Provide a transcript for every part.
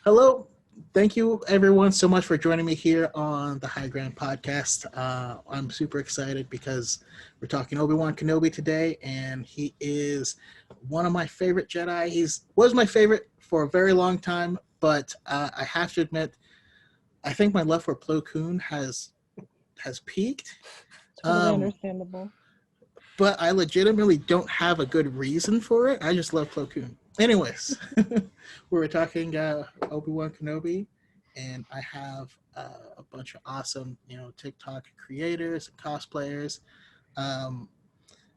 Hello. Thank you, everyone, so much for joining me here on the High Ground podcast. I'm super excited because we're talking Obi-Wan Kenobi today, and he is one of my favorite Jedi. He's was my favorite for a very long time, but I have to admit, I think my love for Plo Koon has peaked. Totally Um, understandable. but I legitimately don't have a good reason for it. I just love Plo Koon. Anyways, we were talking Obi-Wan Kenobi, and I have a bunch of awesome, TikTok creators and cosplayers. Um,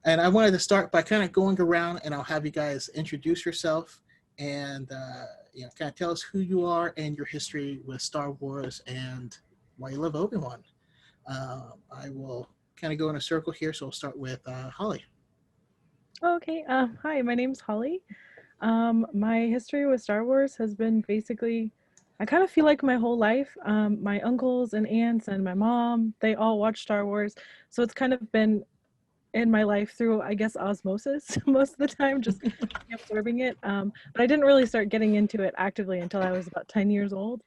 and I wanted to start by kind of going around, and I'll have you guys introduce yourself and kind of tell us who you are and your history with Star Wars and why you love Obi-Wan. I will kind of go in a circle here, so we'll start with Holly. Okay. Hi, my name's Holly. My history with Star Wars has been basically, I kind of feel like my whole life. My uncles and aunts and my mom, they all watch Star Wars, so it's kind of been in my life through, I guess, osmosis most of the time, just absorbing it. But I didn't really start getting into it actively until I was about 10 years old.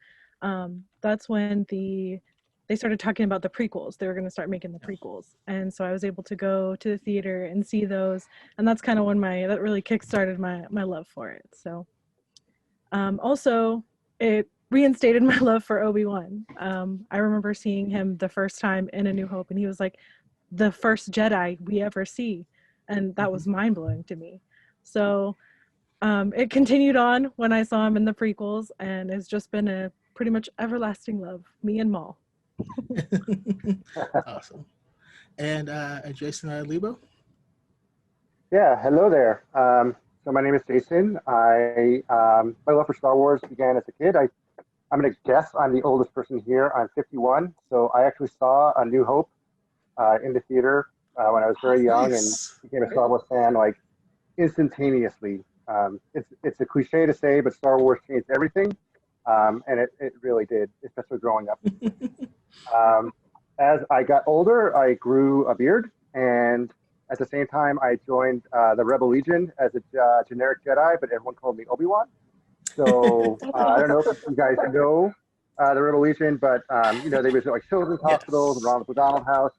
That's when they started talking about the prequels. They were going to start making the prequels, and so I was able to go to the theater and see those, and that's kind of when that really kickstarted my love for it. So also it reinstated my love for Obi-Wan. I remember seeing him the first time in A New Hope, and he was like the first Jedi we ever see, and that was mind blowing to me. So it continued on when I saw him in the prequels, and it's just been a pretty much everlasting love, me and Maul. Awesome. And Jason Lebo. Yeah, hello there. So my name is Jason. My love for Star Wars began as a kid. I'm going to guess I'm the oldest person here. I'm 51. So I actually saw A New Hope in the theater when I was very young and Nice. became a Star Wars fan like instantaneously. It's a cliche to say, but Star Wars changed everything, and it really did, especially growing up. Um, as I got older, I grew a beard, and at the same time, I joined the Rebel Legion as a generic Jedi, but everyone called me Obi-Wan. So That's I don't know awesome. if you guys know the Rebel Legion, but they visit like children's hospitals, Yes. Ronald McDonald House,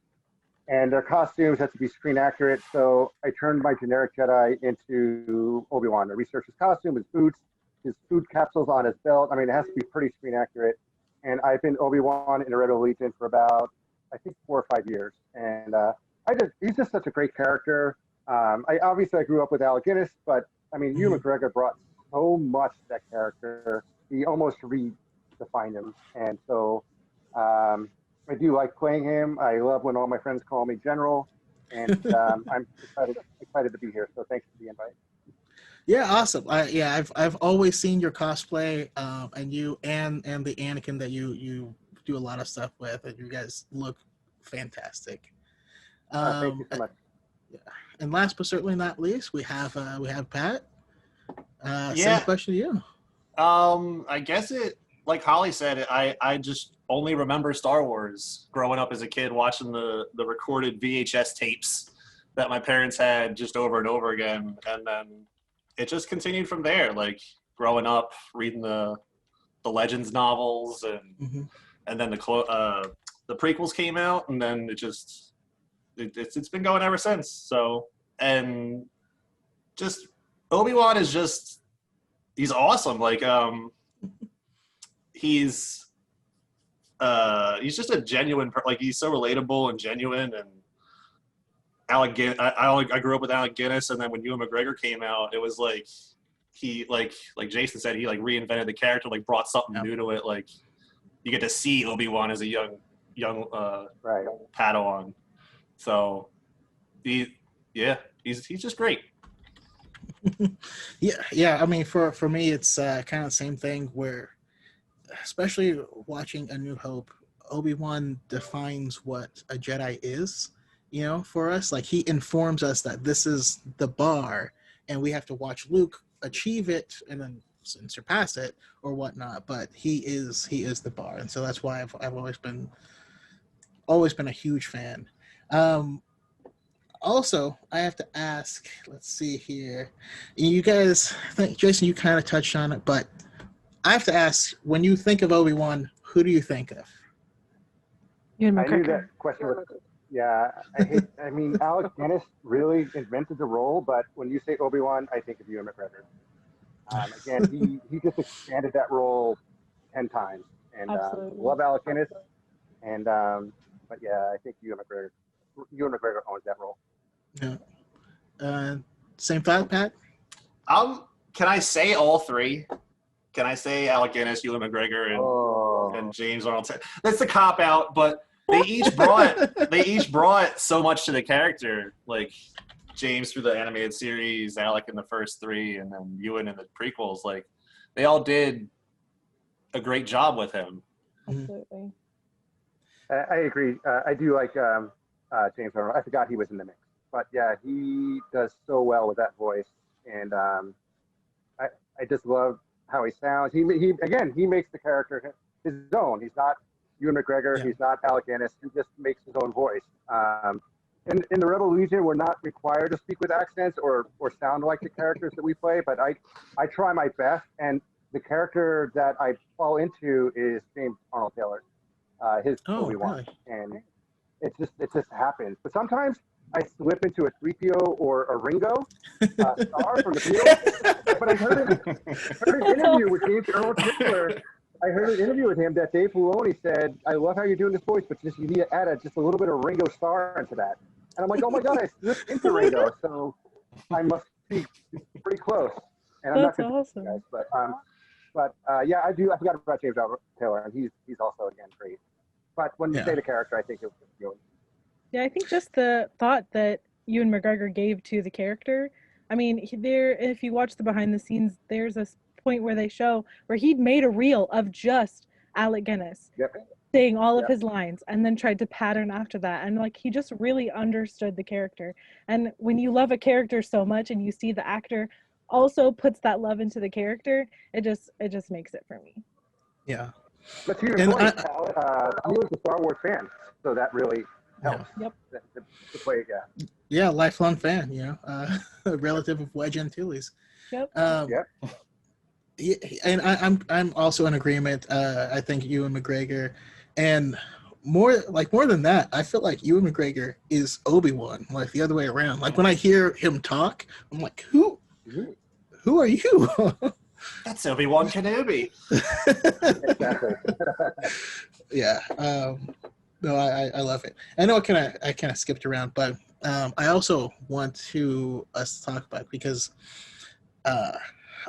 and their costumes had to be screen accurate. So I turned my generic Jedi into Obi-Wan. I researched his costume, his boots, his food capsules on his belt. I mean, it has to be pretty screen accurate. And I've been Obi-Wan in the Rebel Legion for about, I think, 4 or 5 years. And he's just such a great character. I grew up with Alec Guinness, but I mean, Ewan Mhm. McGregor brought so much to that character. He almost redefined him. And so I do like playing him. I love when all my friends call me General. And I'm excited to be here. So thanks for the invite. Yeah, awesome. I've always seen your cosplay, and you and the Anakin that you do a lot of stuff with, and you guys look fantastic. Thank you Um, so much. yeah. And last but certainly not least, we have Pat. Same Yeah, question to you. I guess like Holly said, I just only remember Star Wars growing up as a kid, watching the recorded VHS tapes that my parents had just over and over again, and then it just continued from there. Like growing up, reading the Legends novels, Hmm. and then the prequels came out, and then it's been going ever since. So and just Obi-Wan is just he's awesome. Like he's he's just a genuine like he's so relatable and genuine. And I grew up with Alec Guinness, and then when Ewan McGregor came out, it was like he like Jason said, he like reinvented the character, like brought something Yep. new to it. Like you get to see Obi-Wan as a young Right. Padawan. So he's just great. Yeah. I mean, for me, it's kind of the same thing where, especially watching A New Hope, Obi-Wan defines what a Jedi is, for us. Like he informs us that this is the bar and we have to watch Luke achieve it and then surpass it or whatnot. But he is the bar. And so that's why I've always been a huge fan. Um, Also, I have to ask, let's see here. You guys, I think Jason, you kind of touched on it, but I have to ask, when you think of Obi-Wan, who do you think of? Ewan I knew McGregor. that question was. Yeah, I mean, Alec Guinness really invented the role, but when you say Obi-Wan, I think of Ewan McGregor. Again, he just expanded that role 10 times, and Absolutely. love Alec Guinness, and but yeah, I think Ewan McGregor owns that role. Yeah. Same thought, Pat? Can I say all three? Can I say Alec Guinness, Ewan McGregor, and James Arnold? That's the cop out, but they each brought so much to the character. Like James through the animated series, Alec in the first three, and then Ewan in the prequels. Like they all did a great job with him. Absolutely. I agree. I do like James Arnold. I forgot he was in the mix, but yeah, he does so well with that voice, and I just love how he sounds. He makes the character his own. He's not Ewan McGregor. Yeah. He's not Alec Guinness. He just makes his own voice. In the Rebel Legion, we're not required to speak with accents or sound like the characters that we play, but I try my best. And the character that I fall into is James Arnold Taylor, his Obi-Wan, really? and it just happens. But sometimes I slip into a 3PO or a Ringo star from the Beatles. But I heard an interview with James Earl Taylor. I heard an interview with him that Dave Filoni said, "I love how you're doing this voice, but you need to add just a little bit of Ringo Starr into that." And I'm like, "Oh my God, I slipped into Ringo, so I must be pretty close." And I'm That's not awesome. guys, but yeah, I do. I forgot about James Earl Taylor, and he's also again great. But when you say the character, I think it was good. Yeah, I think just the thought that Ewan McGregor gave to the character. I mean, if you watch the behind the scenes, there's a point where they show where he'd made a reel of just Alec Guinness saying all of his lines and then tried to pattern after that. And like, he just really understood the character. And when you love a character so much and you see the actor also puts that love into the character, it just makes it for me. Yeah. But to your point, he was a Star Wars fan, so that really helps. Yep. To play, Yeah, lifelong fan, a relative of Wedge Antilles. Yep. Yeah, and I'm also in agreement. I think Ewan McGregor, and more than that, I feel like Ewan McGregor is Obi-Wan, like the other way around. Like when I hear him talk, I'm like, who are you? That's Obi-Wan Kenobi. Exactly. Yeah. No, I love it. I know I kind of skipped around, but I also want us to talk about it because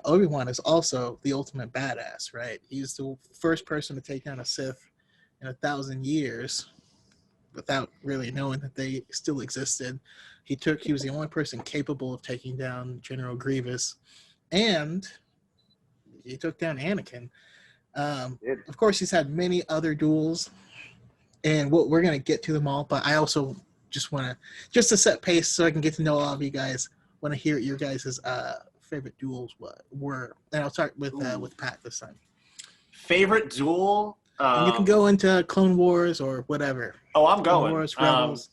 Obi-Wan is also the ultimate badass, right? He's the first person to take down a Sith in 1,000 years without really knowing that they still existed. He was the only person capable of taking down General Grievous, and he took down Anakin. Of course, he's had many other duels, and we're going to get to them all, but I also just want to set pace so I can get to know all of you guys. Want to hear your guys' favorite duels were, and I'll start with Pat this time. Favorite duel? And you can go into Clone Wars or whatever. Oh, I'm going. Clone Wars, Rebels.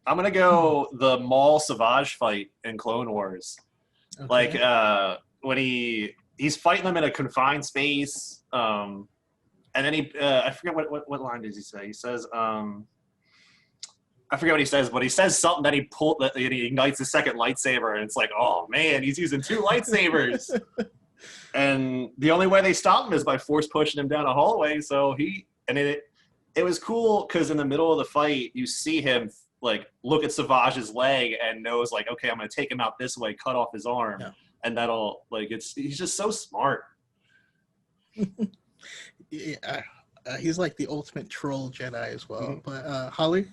I'm gonna go the Maul Savage fight in Clone Wars. Okay. Like when he's fighting them in a confined space, and then I forget what line does he say? He says I forget what he says, but he says something that he ignites the second lightsaber, and it's like, oh man, he's using 2 lightsabers. And the only way they stop him is by force pushing him down a hallway. So it was cool because in the middle of the fight, you see him like look at Savage's leg and knows like, okay, I'm going to take him out this way, cut off his arm. Yeah. And that'll like, he's just so smart. Yeah. He's like the ultimate troll Jedi as well. But Holly?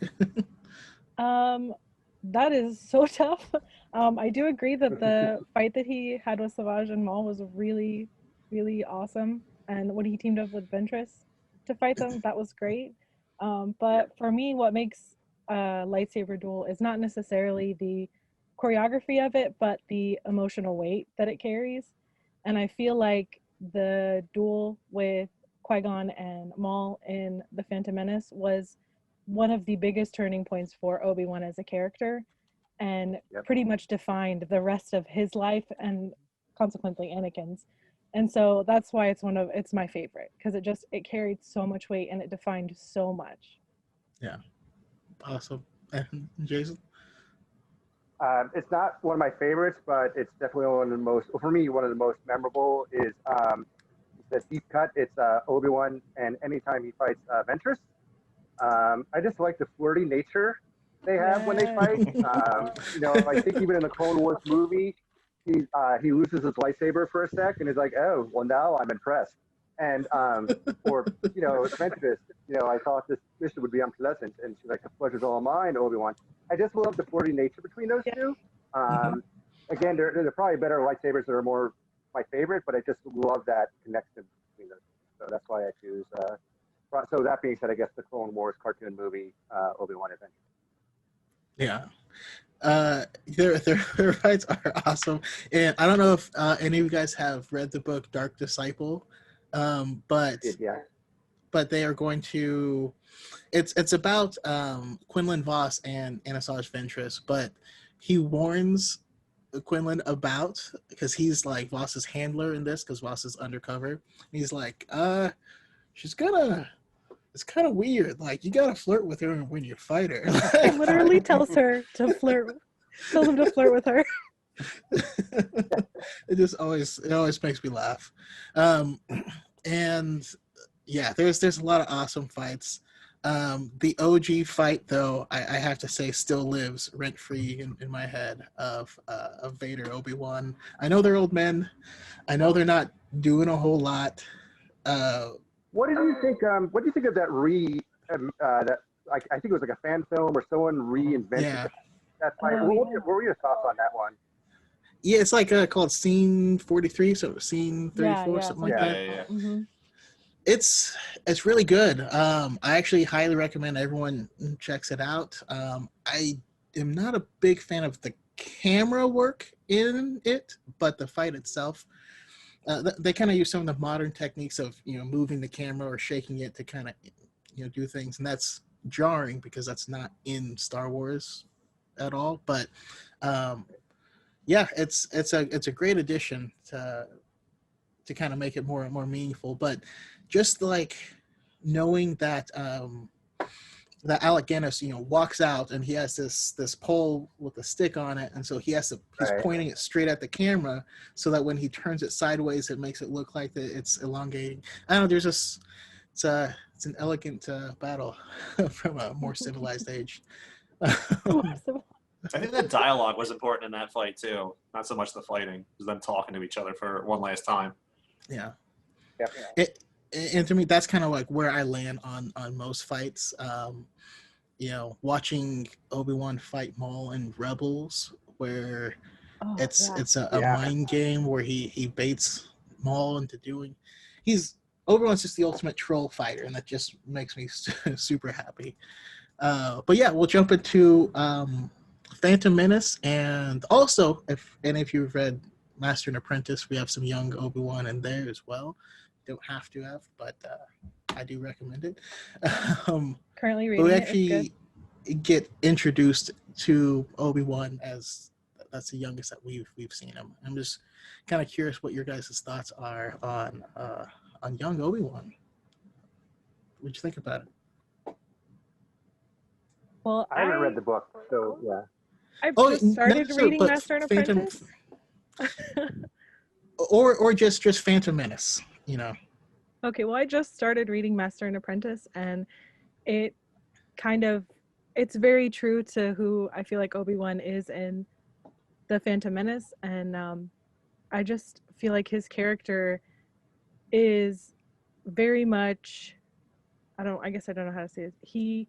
That is so tough. I do agree that the fight that he had with Savage and Maul was really, really awesome. And when he teamed up with Ventress to fight them, that was great. But for me, what makes a lightsaber duel is not necessarily the choreography of it, but the emotional weight that it carries. And I feel like the duel with Qui-Gon and Maul in The Phantom Menace was one of the biggest turning points for Obi-Wan as a character, and pretty much defined the rest of his life and consequently Anakin's. And so that's why it's my favorite, because it carried so much weight and it defined so much. Yeah. Awesome. And Jason? It's not one of my favorites, but it's definitely one of the most, for me, one of the most memorable is the deep cut. It's Obi-Wan, and anytime he fights Ventress. I just like the flirty nature they have when they fight. I think even in the Clone Wars movie, he loses his lightsaber for a sec and is like, "Oh, well, now I'm impressed." And Ventress, I thought this mission would be unpleasant, and she's like, "The pleasure's all mine, Obi-Wan." I just love the flirty nature between those two. Again, they're probably better lightsabers that are more my favorite, but I just love that connection between them. So that's why I choose. So that being said, I guess the Clone Wars cartoon movie, Obi-Wan Adventure. Yeah. Their fights are awesome. And I don't know if any of you guys have read the book Dark Disciple, but they are going to. It's about Quinlan Voss and Anasash Ventress, but he warns Quinlan about, because he's like Voss's handler in this, because Voss is undercover. And he's like, she's gonna. It's kind of weird. Like, you gotta flirt with her when you fight her. He literally tells her to flirt. Tells him to flirt with her. It always makes me laugh. And yeah, there's a lot of awesome fights. The OG fight, though, I have to say, still lives rent free in my head of Vader, Obi-Wan. I know they're old men. I know they're not doing a whole lot. What did you think? What do you think of that I think it was like a fan film or someone reinvented that fight? What were your thoughts on that one? Yeah, it's like called Scene 43, so Scene 34, something like that. Yeah. Mm-hmm. It's really good. I actually highly recommend everyone checks it out. I am not a big fan of the camera work in it, but the fight itself, they kind of use some of the modern techniques of moving the camera or shaking it to kind of do things, and that's jarring because that's not in Star Wars at all. But yeah, it's a great addition to kind of make it more meaningful. But just like knowing that that Alec Guinness, walks out and he has this pole with a stick on it, and so he's pointing it straight at the camera so that when he turns it sideways, it makes it look like that it's elongating. I don't know. It's an elegant battle from a more civilized age. I think the dialogue was important in that fight too. Not so much the fighting, it was them talking to each other for one last time. Yeah. Yep. And to me, that's kind of like where I land on most fights. Watching Obi-Wan fight Maul in Rebels, where it's a mind game where he baits Maul into doing. Obi-Wan's just the ultimate troll fighter, and that just makes me super happy. But yeah, we'll jump into Phantom Menace, and also if you've read Master and Apprentice, we have some young Obi-Wan in there as well. Don't have to have, but I do recommend it. Currently reading we it. actually get introduced to Obi-Wan as that's the youngest that we've seen him. I'm just kind of curious what your guys' thoughts are on young Obi-Wan. What'd you think about it? Well, I haven't read the book, so yeah. I've just started reading Master and Apprentice. or just Phantom Menace, Okay, well, I just started reading Master and Apprentice, and it's very true to who I feel like Obi-Wan is in the Phantom Menace, and I just feel like his character is very much, I guess I don't know how to say it. He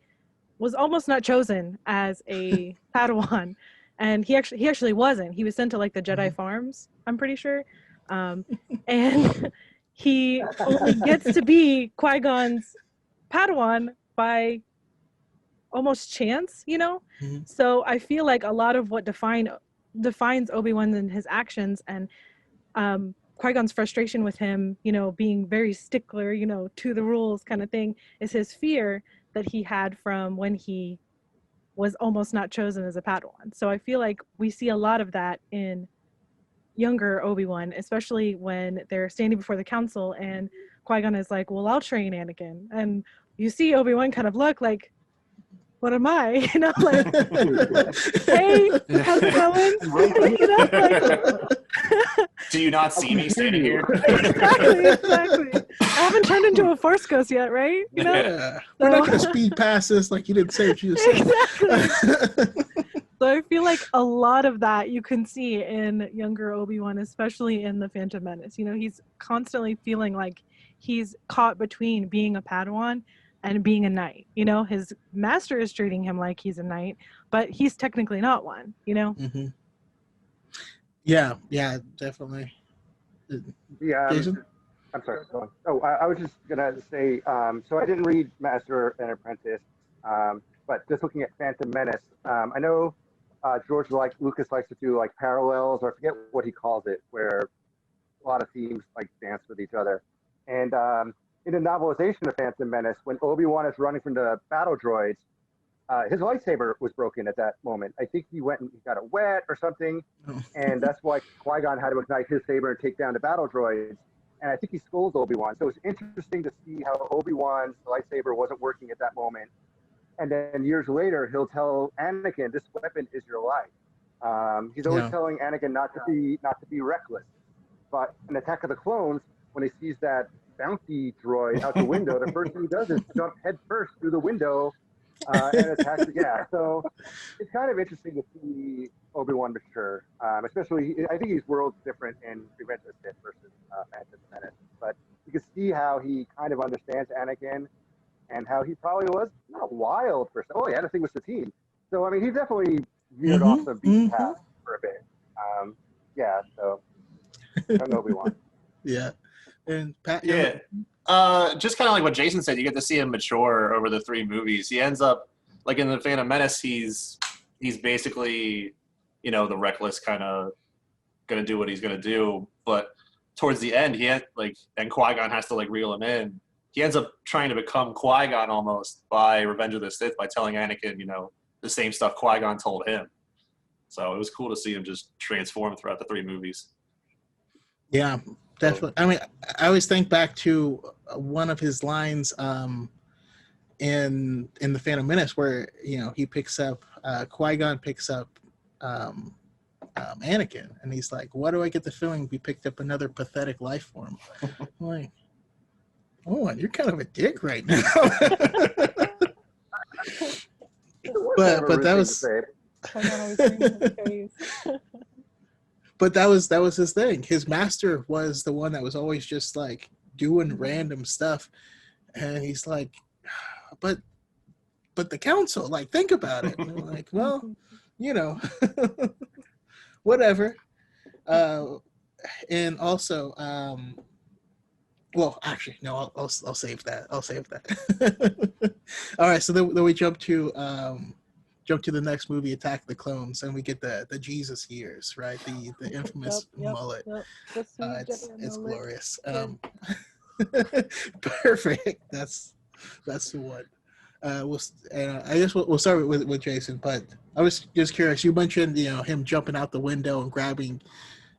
was almost not chosen as a Padawan, and he actually wasn't. He was sent to like the Jedi farms, I'm pretty sure, and he only gets to be Qui-Gon's Padawan by almost chance, Mm-hmm. So I feel like a lot of what defines Obi-Wan and his actions, and Qui-Gon's frustration with him, being very stickler, to the rules kind of thing, is his fear that he had from when he was almost not chosen as a Padawan. So I feel like we see a lot of that in younger Obi-Wan, especially when they're standing before the council and Qui-Gon is like, well, I'll train Anakin. And you see Obi-Wan kind of look like, what am I? You know, like, hey, how's it going? You know, like, do you not see me standing here? exactly. I haven't turned into a Force ghost yet, right? You know, Yeah. We're not going to speed past this like you didn't say what you said. exactly. So I feel like a lot of that you can see in younger Obi-Wan, especially in The Phantom Menace. You know, he's constantly feeling like he's caught between being a Padawan and being a knight. You know, his master is treating him like he's a knight, but he's technically not one, you know? Mm-hmm. Yeah, definitely. Yeah, Jason? I'm sorry. Go on. Oh, I was just gonna say. So I didn't read Master and Apprentice, but just looking at Phantom Menace, I know George Lucas likes to do like parallels, or I forget what he calls it, where a lot of themes like dance with each other. And in the novelization of Phantom Menace, when Obi-Wan is running from the battle droids, his lightsaber was broken at that moment. I think he went and he got it wet or something, and that's why Qui-Gon had to ignite his saber and take down the battle droids. And I think he scolds Obi-Wan. So it's interesting to see how Obi-Wan's lightsaber wasn't working at that moment. And then years later, he'll tell Anakin, "This weapon is your life." He's always telling Anakin not to be reckless. But in Attack of the Clones, when he sees that bounty droid out the window, the first thing he does is jump head first through the window and attack. Yeah, so it's kind of interesting to see Obi-Wan mature, especially I think he's worlds different in Revenge of the Sith versus Phantom Menace. But you can see how he kind of understands Anakin and how he probably was not wild for oh he had a thing with Satine. So I mean he definitely veered off the beaten path for a bit. Yeah, so I'm Obi-Wan. Yeah. And Pat, Yeah. Just kind of like what Jason said, you get to see him mature over the 3 movies. He ends up, like in the Phantom Menace, he's basically, you know, the reckless kind of gonna do what he's gonna do. But towards the end, and Qui-Gon has to like reel him in. He ends up trying to become Qui-Gon almost by Revenge of the Sith by telling Anakin, you know, the same stuff Qui-Gon told him. So it was cool to see him just transform throughout the 3 movies. Yeah, definitely. I mean, I always think back to one of his lines in the Phantom Menace where, you know, he picks up, Qui-Gon picks up Anakin, and he's like, "Why do I get the feeling we picked up another pathetic life form?" I'm like, "Oh, you're kind of a dick right now." but that was. But that was his thing. His master was the one that was always just like doing random stuff, and he's like, but the council, like, think about it. And I'm like, well, you know, whatever. And also, well, actually, no, I'll save that. I'll save that. All right, so then we jump to the next movie, Attack of the Clones, and we get the Jesus years, right? The infamous mullet. It's glorious. Perfect. That's the one. I guess we'll start with Jason, but I was just curious. You mentioned, you know, him jumping out the window and grabbing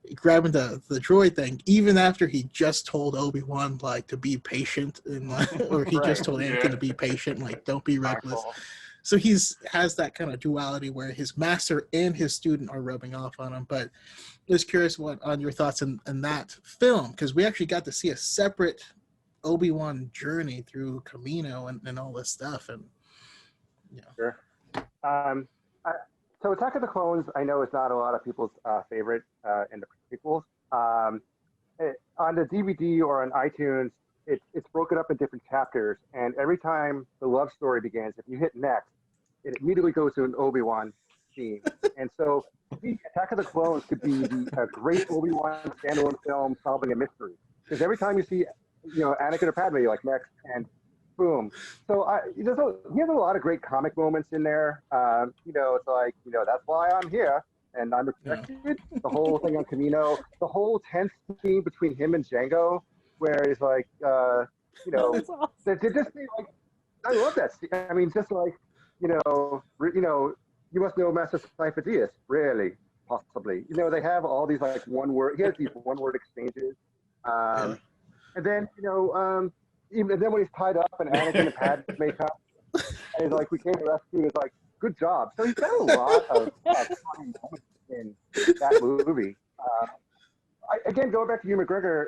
the droid thing, even after he just told Obi-Wan like to be patient, and or he just told Anakin to be patient, like don't be reckless. So has that kind of duality where his master and his student are rubbing off on him. But I was curious on your thoughts in that film, because we actually got to see a separate Obi-Wan journey through Camino and all this stuff. And Sure. So Attack of the Clones, I know is not a lot of people's favorite in the prequels. On the DVD or on iTunes, it's broken up in different chapters, and every time the love story begins, if you hit next, it immediately goes to an Obi-Wan theme. And so Attack of the Clones could be a great Obi-Wan standalone film solving a mystery. Because every time you see, you know, Anakin or Padme, you're like, next, and boom. So he has a lot of great comic moments in there. You know, it's like, you know, that's why I'm here, and I'm protected. The whole thing on Camino, the whole tense scene between him and Django, where he's like, you know, awesome. they're just like, I love that scene. I mean, just like, you know, you must know Master Sifo-Dyas, really. possibly. You know, they have all these like one word. He has these one word exchanges, Yeah. and then even then when he's tied up and Anakin and Padme come, and he's like, "We came to rescue." He's like, "Good job." So he's got a lot of funny moments in that movie. Again, going back to Hugh McGregor,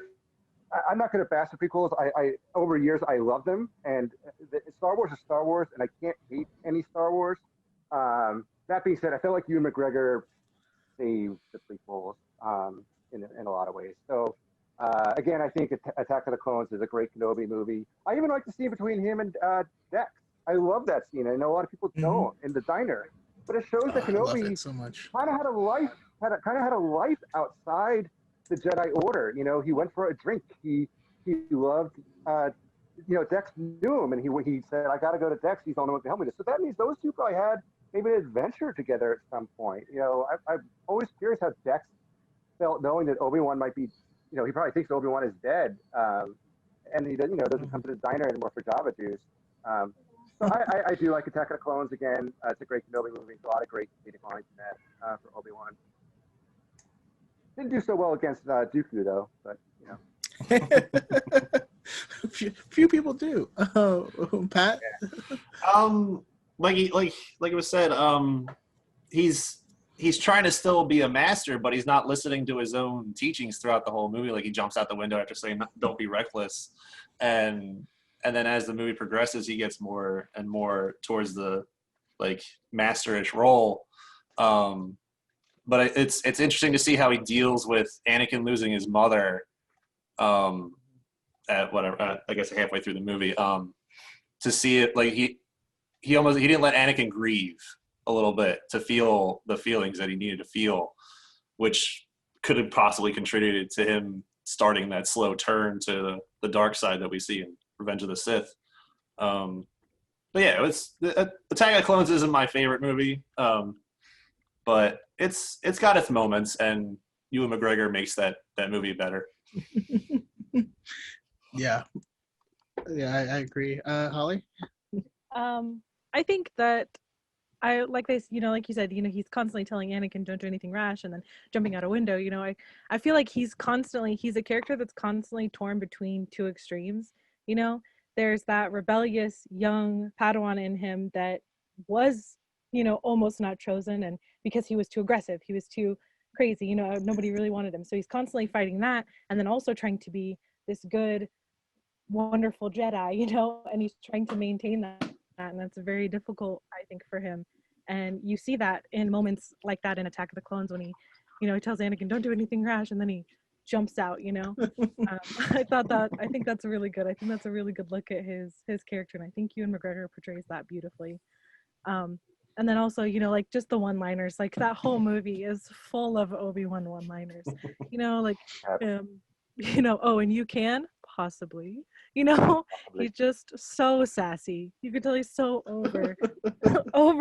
I'm not going to bash the prequels. I over years I love them, and Star Wars is Star Wars, and I can't hate any Star Wars. That being said, I feel like Ewan McGregor saved the prequels in a lot of ways. So again, I think Attack of the Clones is a great Kenobi movie. I even like the scene between him and Dex. I love that scene. I know a lot of people don't in the diner, but it shows that I love Kenobi it so much. kind of had a life outside the Jedi Order. You know, he went for a drink. He loved. Dex knew him, and he said, "I got to go to Dex. He's the only one to help me." So that means those two probably had maybe an adventure together at some point. You know, I'm always curious how Dex felt knowing that Obi-Wan might be. You know, he probably thinks Obi-Wan is dead, and he doesn't come to the diner anymore for Java juice. So I do like Attack of the Clones again. It's a great Kenobi movie. It's a lot of great comedic lines in that for Obi-Wan. Didn't do so well against Dooku though, but you know. few people do. Pat? Like it was said, he's trying to still be a master, but he's not listening to his own teachings throughout the whole movie. Like he jumps out the window after saying "Don't be reckless," and then as the movie progresses, he gets more and more towards the like masterish role. But it's interesting to see how he deals with Anakin losing his mother. At whatever, I guess halfway through the movie, to see it like he didn't let Anakin grieve a little bit to feel the feelings that he needed to feel, which could have possibly contributed to him starting that slow turn to the dark side that we see in Revenge of the Sith. But yeah, Attack of the Clones isn't my favorite movie, but it's got its moments, and Ewan McGregor makes that movie better. Yeah, I agree. Holly? I think that I like this, like you said, he's constantly telling Anakin don't do anything rash and then jumping out a window. I feel like he's a character that's constantly torn between two extremes. There's that rebellious young Padawan in him that was, almost not chosen, and because he was too aggressive, he was too crazy, nobody really wanted him. So he's constantly fighting that, and then also trying to be this good, wonderful Jedi, and he's trying to maintain that, and that's very difficult, I think, for him. And you see that in moments like that in Attack of the Clones when he tells Anakin don't do anything rash, and then he jumps out. I think that's really good. I think that's a really good look at his character, and I think Ewan McGregor portrays that beautifully. And then also, like just the one-liners, like that whole movie is full of Obi-Wan one-liners. Oh, and you can possibly, he's just so sassy. You could tell he's so over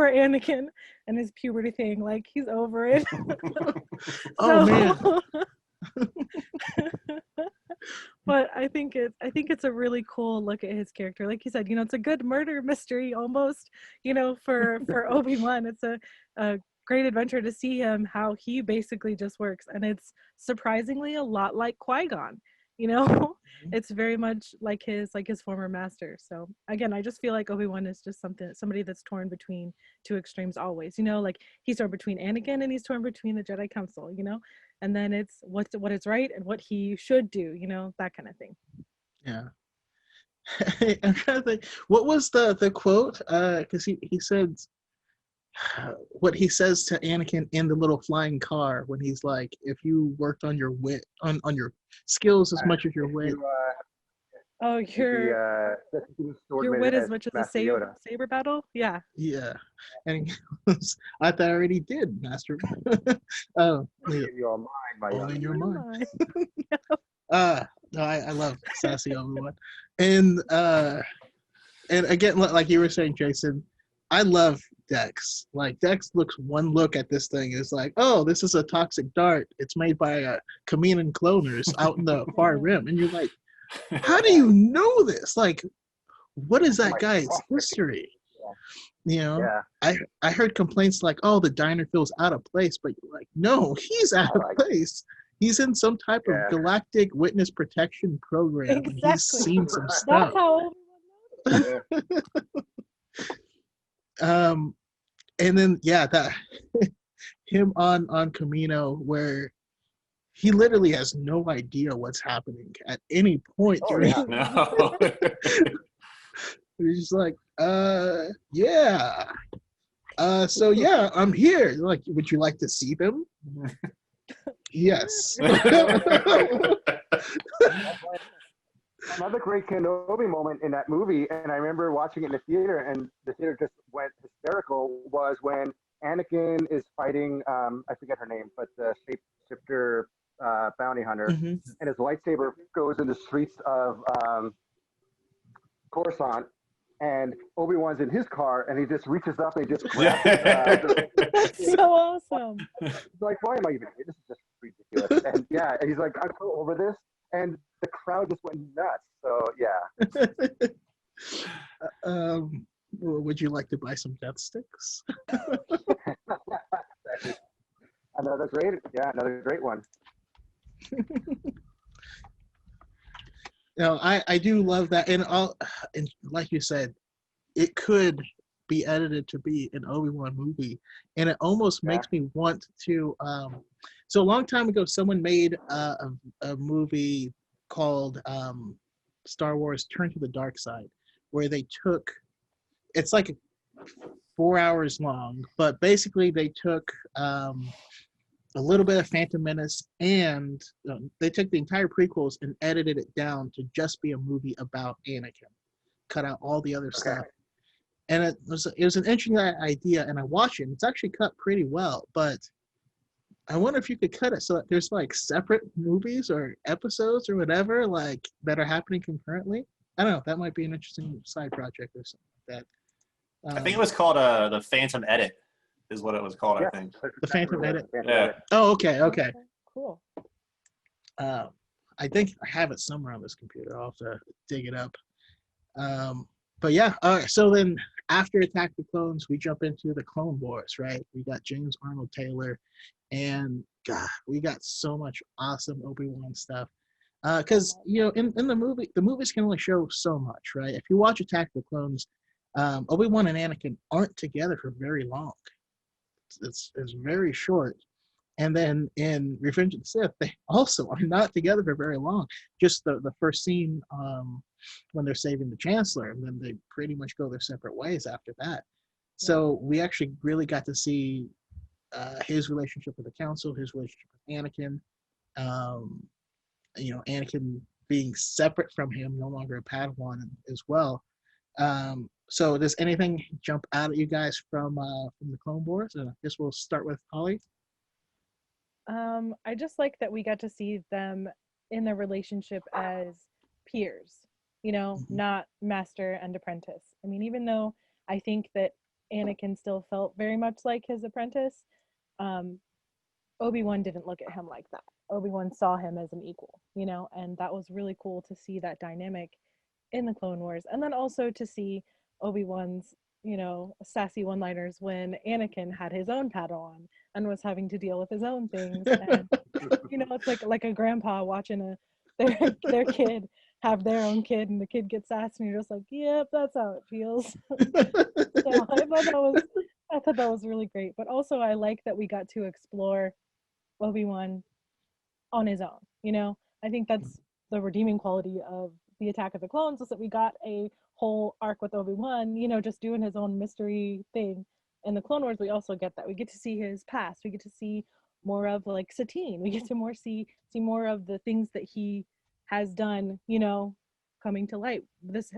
Anakin and his puberty thing. Like he's over it. Oh man. But I think it's a really cool look at his character. Like you said, it's a good murder mystery almost, for Obi-Wan. It's a great adventure to see him, how he basically just works. And it's surprisingly a lot like Qui-Gon, it's very much like his former master. So again, I just feel like Obi-Wan is just somebody that's torn between two extremes always, like he's torn between Anakin and he's torn between the Jedi Council, and then it's what is right and what he should do, that kind of thing. Yeah. I'm trying to think, what was the quote? Because he said what he says to Anakin in the little flying car when he's like, if you worked on your wit, on your skills as much as your wit. Your wit as much as a saber battle? Yeah. Yeah. And he goes, I thought I already did, Master. Oh, your mind, my all in your mind. Yeah. No, I love sassy Obi-Wan. And again, like you were saying, Jason, I love Dex. Like Dex looks one look at this thing is like, oh, this is a toxic dart. It's made by Kaminoan cloners out in the far rim, and you're like, how do you know this? Like, what is that guy's history? You know, Yeah. I heard complaints like, "Oh, the diner feels out of place," but you're like, no, he's out of place. He's in some type of Yeah. galactic witness protection program, and he's Exactly. seen some That's stuff. how Obi-Wan knows. Yeah. And then that him on Camino, where he literally has no idea what's happening at any point Oh, during. yeah. No. He's just like, yeah. So yeah, I'm here. Like, would you like to see them? Yes. Another great Kenobi moment in that movie, and I remember watching it in the theater, and the theater just went hysterical, was when Anakin is fighting, I forget her name, but the shapeshifter bounty hunter, Mhm. and his lightsaber goes in the streets of Coruscant, and Obi-Wan's in his car, and he just reaches up and he just grabs That's so awesome. He's like, why am I even here? This is just ridiculous. And yeah, and he's like, I'm so over this. And the crowd just went nuts. So yeah. Would you like to buy some death sticks? Another great one. No, I do love that, and like you said, it could be edited to be an Obi-Wan movie, and it almost makes me want to. So a long time ago, someone made a movie called Star Wars: Turn to the Dark Side, where they took. It's like 4 hours long, but basically they took a little bit of Phantom Menace, and they took the entire prequels and edited it down to just be a movie about Anakin. Cut out all the other stuff, and it was an interesting idea. And I watched it. It's actually cut pretty well, but I wonder if you could cut it so that there's like separate movies or episodes or whatever like that are happening concurrently. I don't know. That might be an interesting side project or something like that. I think it was called the Phantom Edit, is what it was called. I think the Phantom Edit. Yeah. Oh, okay. Cool. I think I have it somewhere on this computer. I'll have to dig it up. But yeah, all right. So then after Attack the Clones, we jump into the Clone Wars, right? We got James Arnold Taylor, and God, we got so much awesome Obi-Wan stuff. Because in the movies can only show so much, right? If you watch Attack the Clones, Obi-Wan and Anakin aren't together for very long. It's very short. And then in Revenge of the Sith, they also are not together for very long. Just the first scene when they're saving the Chancellor, and then they pretty much go their separate ways after that. So we actually really got to see his relationship with the Council, his relationship with Anakin. Anakin being separate from him, no longer a Padawan as well. So does anything jump out at you guys from the Clone Wars? I guess we'll start with Holly. I just like that we got to see them in their relationship as peers, not master and apprentice. I mean, even though I think that Anakin still felt very much like his apprentice, Obi-Wan didn't look at him like that. Obi-Wan saw him as an equal, and that was really cool to see that dynamic in the Clone Wars. And then also to see Obi-Wan's, sassy one-liners when Anakin had his own Padawan and was having to deal with his own things. And, it's like a grandpa watching their kid have their own kid, and the kid gets sassy, and you're just like, yep, that's how it feels. So I thought that was really great. But also I like that we got to explore Obi-Wan on his own. I think that's the redeeming quality of the Attack of the Clones, is that we got a whole arc with Obi-Wan, just doing his own mystery thing. In the Clone Wars, we also get that. We get to see his past. We get to see more of like Satine. We get to see more of the things that he has done, coming to light.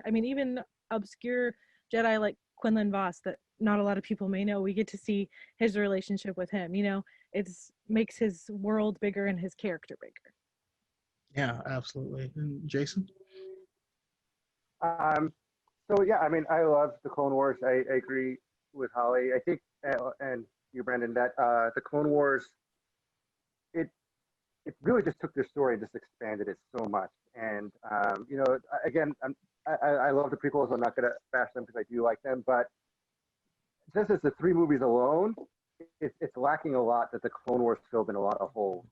Even obscure Jedi like Quinlan Vos that not a lot of people may know, we get to see his relationship with him. It makes his world bigger and his character bigger. Yeah, absolutely. And Jason? So yeah, I love the Clone Wars. I agree with Holly. I think, and you, Brandon, that the Clone Wars, it really just took their story and just expanded it so much. And again, I love the prequels. I'm not gonna bash them because I do like them, but just as the 3 movies alone, it's lacking a lot that the Clone Wars filled in a lot of holes.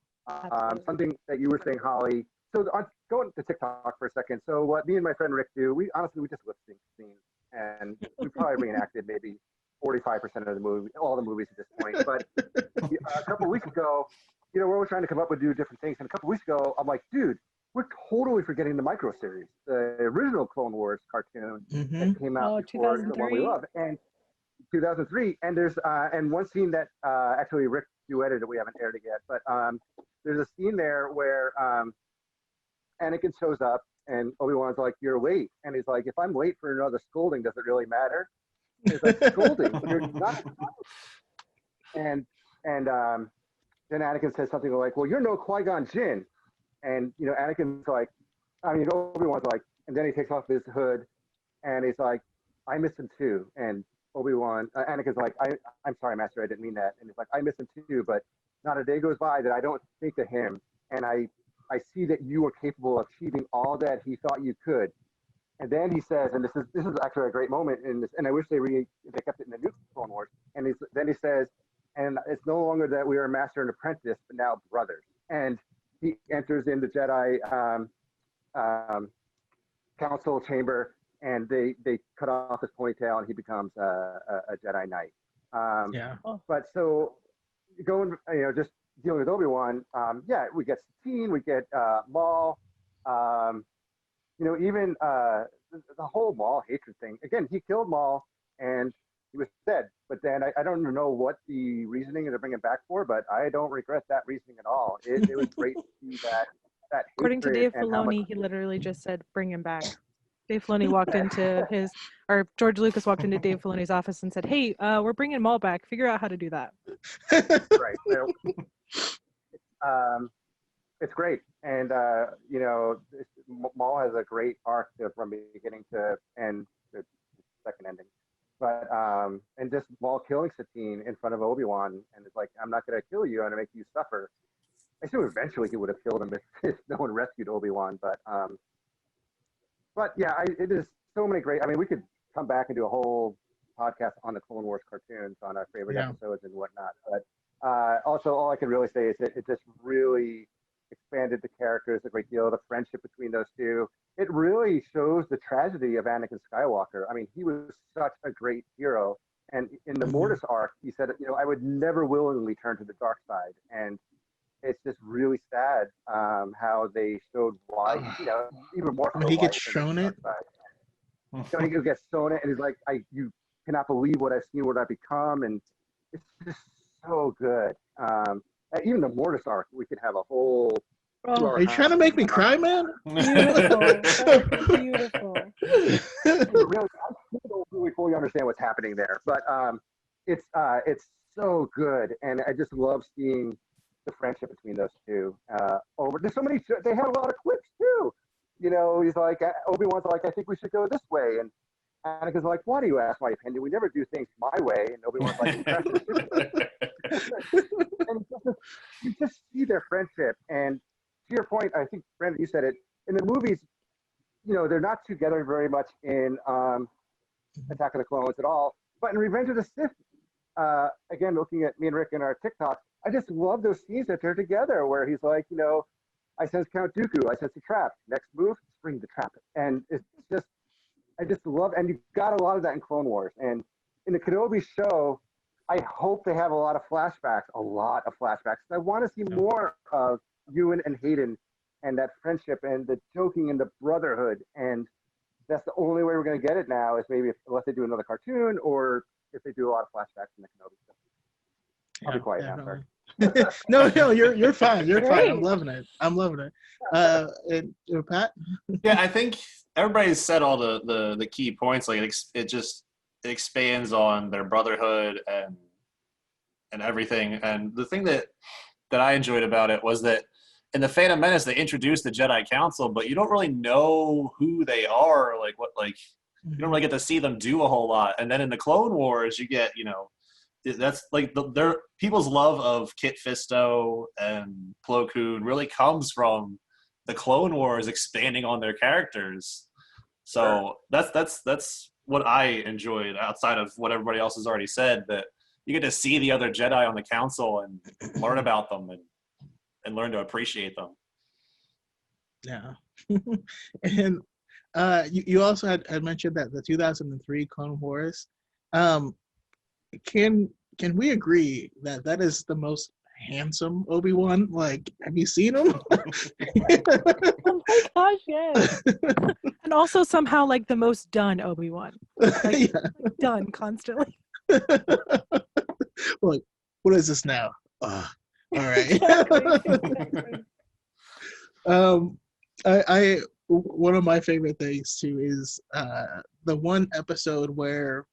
Something that you were saying, Holly. So going to TikTok for a second. So what me and my friend Rick do, we just lip sync scenes, and we probably reenacted maybe 45% of the movie, all the movies at this point. But a couple of weeks ago, we're always trying to come up with different things. And a couple of weeks ago, I'm like, dude, we're totally forgetting the micro series, the original Clone Wars cartoon that came out before the one we love, and 2003. And there's and one scene that actually Rick duetted that we haven't aired it yet, but there's a scene there where Anakin shows up and Obi-Wan's like, "You're late," and he's like, "If I'm late for another scolding, does it really matter?" And he's like, "Scolding, you're not." And then Anakin says something like, "Well, you're no Qui-Gon Jinn," and Anakin's like, Obi-Wan's like, and then he takes off his hood, and he's like, "I miss him too," and Anakin's like, I'm sorry, Master, I didn't mean that. And he's like, I miss him too, but not a day goes by that I don't think of him. And I see that you are capable of achieving all that he thought you could. And then he says, and this is actually a great moment in this, and I wish they kept it in the new Clone Wars. And then he says, and it's no longer that we are master and apprentice, but now brothers. And he enters in the Jedi council chamber, and they cut off his ponytail, and he becomes a Jedi Knight. But so going, just dealing with Obi-Wan, we get Satine, we get Maul, even the whole Maul hatred thing. Again, he killed Maul, and he was dead. But then I don't even know what the reasoning is to bring him back for, but I don't regret that reasoning at all. It was great to see that According to Dave Filoni, he literally just said, "Bring him back." Dave Filoni walked into George Lucas walked into Dave Filoni's office and said, "Hey, we're bringing Maul back. Figure out how to do that." Right. So, it's great, and Maul has a great arc from beginning to end, the second ending. But and just Maul killing Satine in front of Obi-Wan, and it's like, I'm not going to kill you, I'm going to make you suffer. I assume eventually he would have killed him if no one rescued Obi-Wan, but yeah, it is so many great. I mean, we could come back and do a whole podcast on the Clone Wars cartoons, on our favorite episodes and whatnot. But also, all I can really say is it just really expanded the characters a great deal, the friendship between those two. It really shows the tragedy of Anakin Skywalker. I mean, he was such a great hero. And in the Mortis arc, he said, I would never willingly turn to the dark side. And it's just really sad how they showed why, even more. When he gets shown it. He gets shown it, and he's like, you cannot believe what I've seen, what I've become. And it's just so good. Even the Mortis arc, we could have a whole. Are you trying to make me cry, man? Beautiful. Beautiful. Really, I don't really fully understand what's happening there, but it's so good, and I just love seeing the friendship between those two. There's so many. They had a lot of clips too. He's like, Obi-Wan's like, I think we should go this way, and Anakin's like, why do you ask my opinion? We never do things my way. And Obi-Wan's like, and you just see their friendship. And to your point, I think, Brandon, you said it, in the movies, they're not together very much in Attack of the Clones at all. But in Revenge of the Sith, again, looking at me and Rick in our TikTok, I just love those scenes that they're together where he's like, I sense Count Dooku, I sense a trap. Next move, spring the trap. And it's just, I just love, and you got a lot of that in Clone Wars. And in the Kenobi show, I hope they have a lot of flashbacks. I want to see more of Ewan and Hayden and that friendship and the joking and the brotherhood. And that's the only way we're going to get it now, is maybe unless they do another cartoon, or if they do a lot of flashbacks in the Kenobi stuff. I'll be quiet now, sorry. No, you're fine. You're fine. I'm loving it. And Pat? Yeah, I think everybody's said all the key points. Like it expands on their brotherhood and everything. And the thing that I enjoyed about it was that in the Phantom Menace they introduced the Jedi Council, but you don't really know who they are. You don't really get to see them do a whole lot. And then in the Clone Wars, you get that's like their people's love of Kit Fisto and Plo Koon really comes from the Clone Wars expanding on their characters. So that's what I enjoyed outside of what everybody else has already said, that you get to see the other Jedi on the council and learn about them and learn to appreciate them. Yeah. And you also had mentioned that the 2003 Clone Wars. Can we agree that that is the most handsome Obi-Wan? Like, have you seen him? Oh my gosh, yes. And also somehow like the most done Obi-Wan. Like, done constantly. Like, what is this now? All right. Exactly. I one of my favorite things too is the one episode where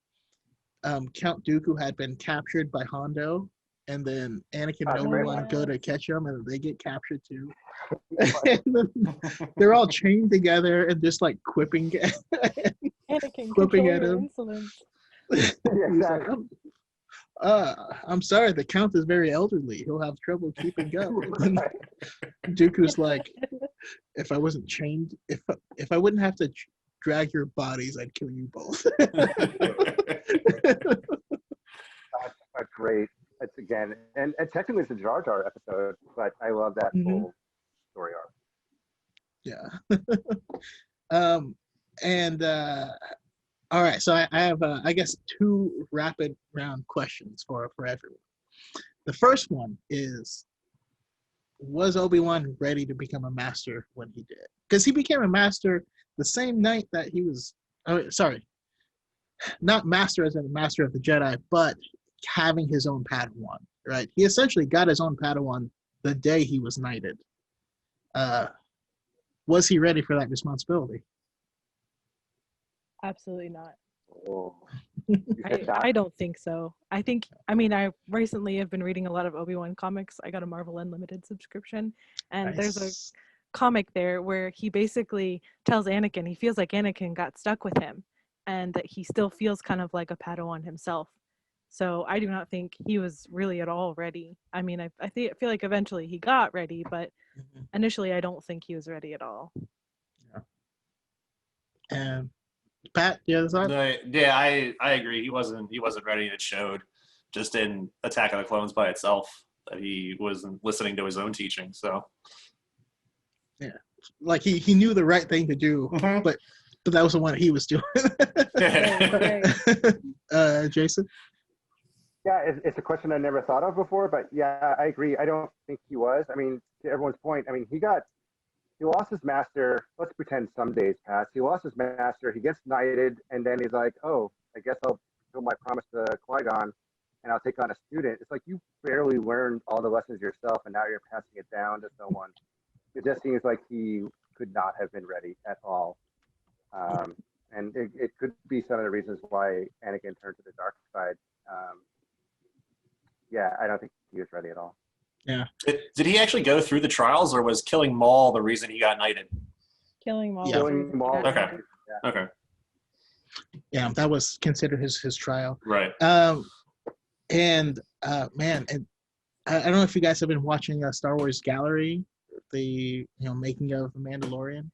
Count Dooku had been captured by Hondo, and then Anakin and Obi-Wan go to catch him, and they get captured too. And then they're all chained together and just like quipping Anakin, quipping at control your him. insolence. He's like, I'm sorry, the Count is very elderly. He'll have trouble keeping up. And Dooku's like, if I wasn't chained, if I wouldn't have to drag your bodies, I'd kill you both. That's great. It's again, and technically it's a Jar Jar episode, but I love that whole story arc. Yeah. And all right, so I have I guess 2 rapid round questions for everyone. The first one is, was Obi-Wan ready to become a master when he did? Because he became a master the same night that he was, sorry, not master as in a master of the Jedi, but having his own Padawan, right? He essentially got his own Padawan the day he was knighted. Was he ready for that responsibility? Absolutely not. Oh. I don't think so. I recently have been reading a lot of Obi-Wan comics. I got a Marvel Unlimited subscription, and there's a comic there where he basically tells Anakin he feels like Anakin got stuck with him, and that he still feels kind of like a Padawan himself. So I do not think he was really at all ready. I mean, I feel like eventually he got ready, but initially I don't think he was ready at all. And Pat, the other side? Yeah, I agree. He wasn't ready. It showed just in Attack of the Clones by itself that he wasn't listening to his own teaching. So yeah, like he knew the right thing to do, but that was the one he was doing. Jason? Yeah, it's a question I never thought of before, but yeah, I agree. I don't think he was. I mean, to everyone's point, I mean, he lost his master. Let's pretend some days pass. He lost his master. He gets knighted, and then he's like, "Oh, I guess I'll fulfill my promise to Qui-Gon, and I'll take on a student." It's like you barely learned all the lessons yourself, and now you're passing it down to someone. It just seems like he could not have been ready at all, and it could be some of the reasons why Anakin turned to the dark side. Yeah, I don't think he was ready at all. Yeah. Did he actually go through the trials, or was killing Maul the reason he got knighted? Killing Maul. Yeah. Killing Maul. Okay. Okay. Yeah, that was considered his trial. Right. And man, and I don't know if you guys have been watching Star Wars Gallery, the making of The Mandalorian.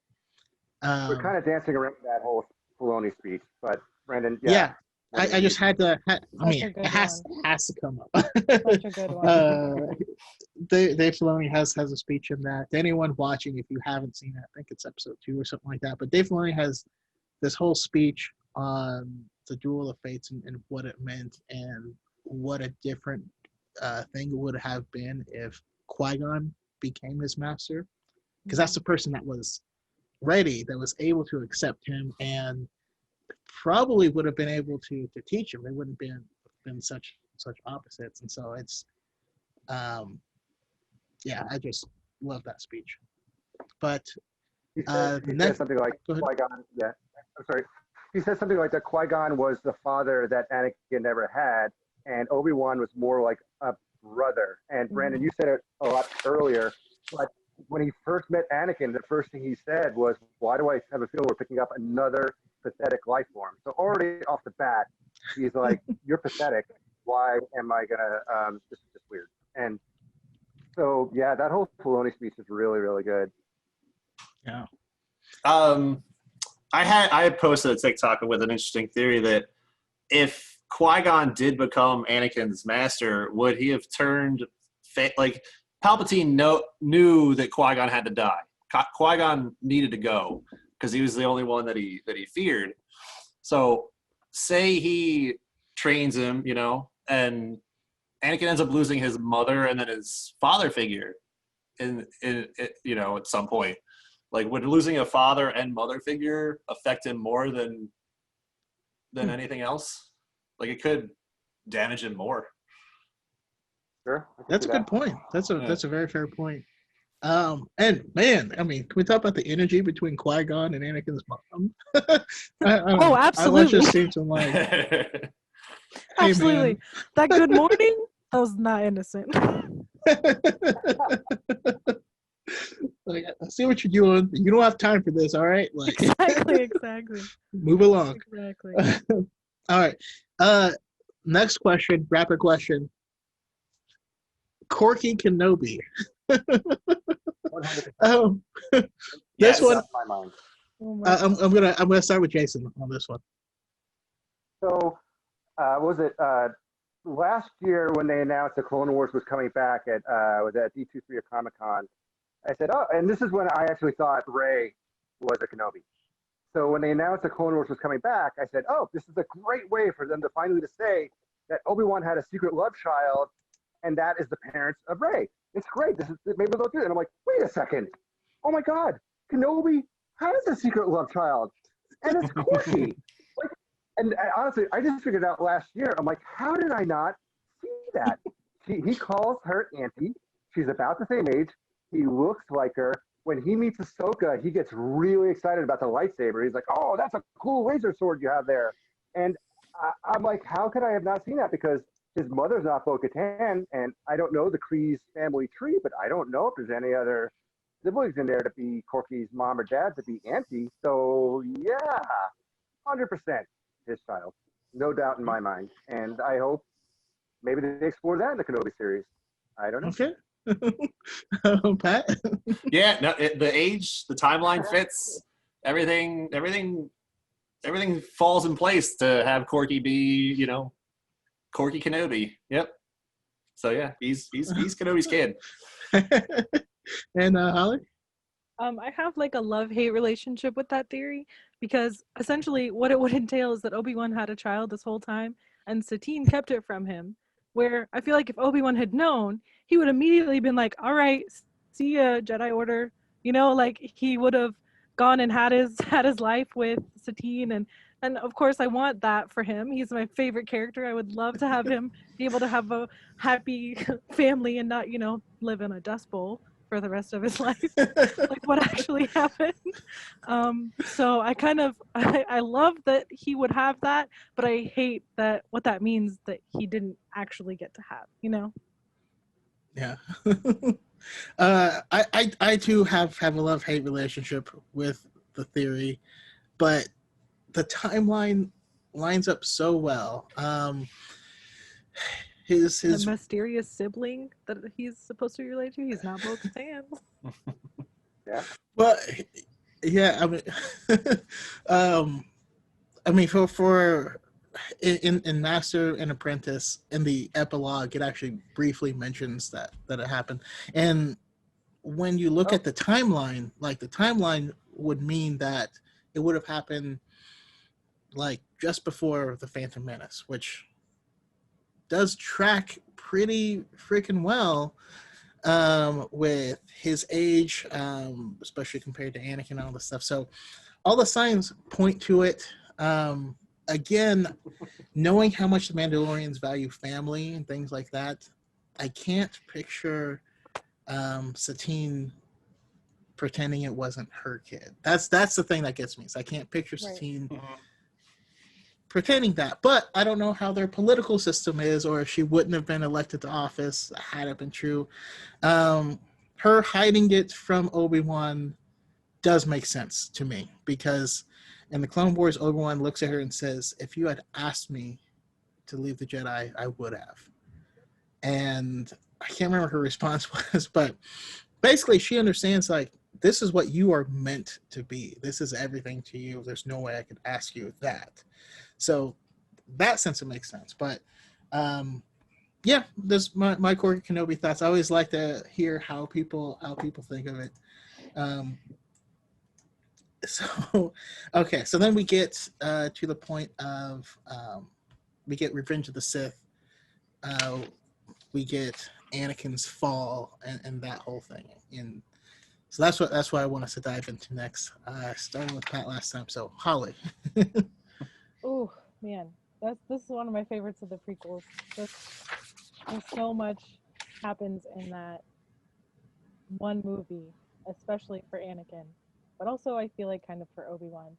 We're kind of dancing around that whole Filoni speech, but Brandon, yeah. I just had to. It has to come up. Such a good one. Dave Filoni has a speech in that. To anyone watching, if you haven't seen it, I think it's episode 2 or something like that. But Dave Filoni has this whole speech on the Duel of Fates and what it meant, and what a different thing it would have been if Qui-Gon became his master, because that's the person that was ready, that was able to accept him, and probably would have been able to teach him. They wouldn't been such opposites. And so it's yeah, I just love that speech. But he said something like Qui-Gon. Yeah, I'm sorry. He said something like that Qui-Gon was the father that Anakin never had, and Obi-Wan was more like a brother. And Brandon, you said it a lot earlier, but when he first met Anakin, the first thing he said was, "Why do I have a feeling we're picking up another pathetic life form?" So already off the bat, he's like, "You're pathetic. Why am I gonna? This is just weird." And so yeah, that whole Filoni speech is really, really good. Yeah. I had posted a TikTok with an interesting theory that if Qui-Gon did become Anakin's master, would he have turned like Palpatine knew that Qui-Gon had to die. Qui-Gon needed to go because he was the only one that he feared. So say he trains him, and Anakin ends up losing his mother and then his father figure in at some point. Like, would losing a father and mother figure affect him more than anything else? Like, it could damage him more. Sure. That's a good point. That's a very fair point. And man, I mean, can we talk about the energy between Qui-Gon and Anakin's mom? Oh, absolutely. I just seemed to like, hey, Absolutely. man. That good morning, that was not innocent. Like, I see what you're doing. You don't have time for this, all right? Like, Exactly. move along. Exactly. All right. Next question, rapid question. Corky Kenobi. 100%. This Yes. one, That's my mind. Oh my I'm gonna start with Jason on this one. So, what was it last year when they announced the Clone Wars was coming back at was at D23 or Comic Con? I said, oh, and this is when I actually thought Rey was a Kenobi. So when they announced the Clone Wars was coming back, I said, oh, this is a great way for them to finally to say that Obi-Wan had a secret love child, and that is the parents of Rey. It's great. Maybe they'll do it. And I'm like, wait a second. Oh my God, Kenobi has a secret love child, and it's Corky. And honestly, I just figured out last year. I'm like, how did I not see that? He calls her auntie. She's about the same age. He looks like her. When he meets Ahsoka, he gets really excited about the lightsaber. He's like, oh, that's a cool laser sword you have there. And I'm like, how could I have not seen that? Because his mother's not Bo-Katan, and I don't know the Kreese family tree, but I don't know if there's any other siblings in there to be Corky's mom or dad to be auntie. So, yeah, 100% his child. No doubt in my mind. And I hope maybe they explore that in the Kenobi series. I don't know. Okay. Pat? Yeah, no, the age, the timeline fits. Everything falls in place to have Corky be, Corky Kenobi. Yep. So yeah, he's Kenobi's kid. And Holly? I have like a love-hate relationship with that theory because essentially what it would entail is that Obi-Wan had a child this whole time and Satine kept it from him. Where I feel like if Obi-Wan had known, he would immediately been like, all right, see ya, Jedi Order. Like he would have gone and had his life with Satine and of course I want that for him. He's my favorite character. I would love to have him be able to have a happy family and not, live in a dust bowl for the rest of his life. Like what actually happened. So I love that he would have that, but I hate that what that means that he didn't actually get to have, Yeah. I too have a love-hate relationship with the theory, but the timeline lines up so well. His the mysterious sibling that he's supposed to be related to, he's not Bo-Katan. Yeah. Well, yeah, I mean, for in Master and Apprentice, in the epilogue, it actually briefly mentions that it happened. And when you look at the timeline, like the timeline would mean that it would have happened like just before the Phantom Menace, which does track pretty freaking well with his age, especially compared to Anakin and all this stuff. So all the signs point to it. Again, knowing how much the Mandalorians value family and things like that, I can't picture Satine pretending it wasn't her kid. That's the thing that gets me. So I can't picture Satine pretending that. But I don't know how their political system is, or if she wouldn't have been elected to office had it been true. Her hiding it from Obi-Wan does make sense to me, because in the Clone Wars, Obi-Wan looks at her and says, if you had asked me to leave the Jedi, I would have. And I can't remember what her response was, but basically she understands, like, this is what you are meant to be. This is everything to you. There's no way I could ask you that. So that sense it makes sense. But yeah, there's my Corky Kenobi thoughts. I always like to hear how people think of it. So okay, so then we get to the point of we get Revenge of the Sith. We get Anakin's fall and that whole thing. And so that's what I want us to dive into next. Starting with Pat last time. So Holly. Oh man, this is one of my favorites of the prequels. There's so much happens in that one movie, especially for Anakin, but also I feel like kind of for Obi-Wan.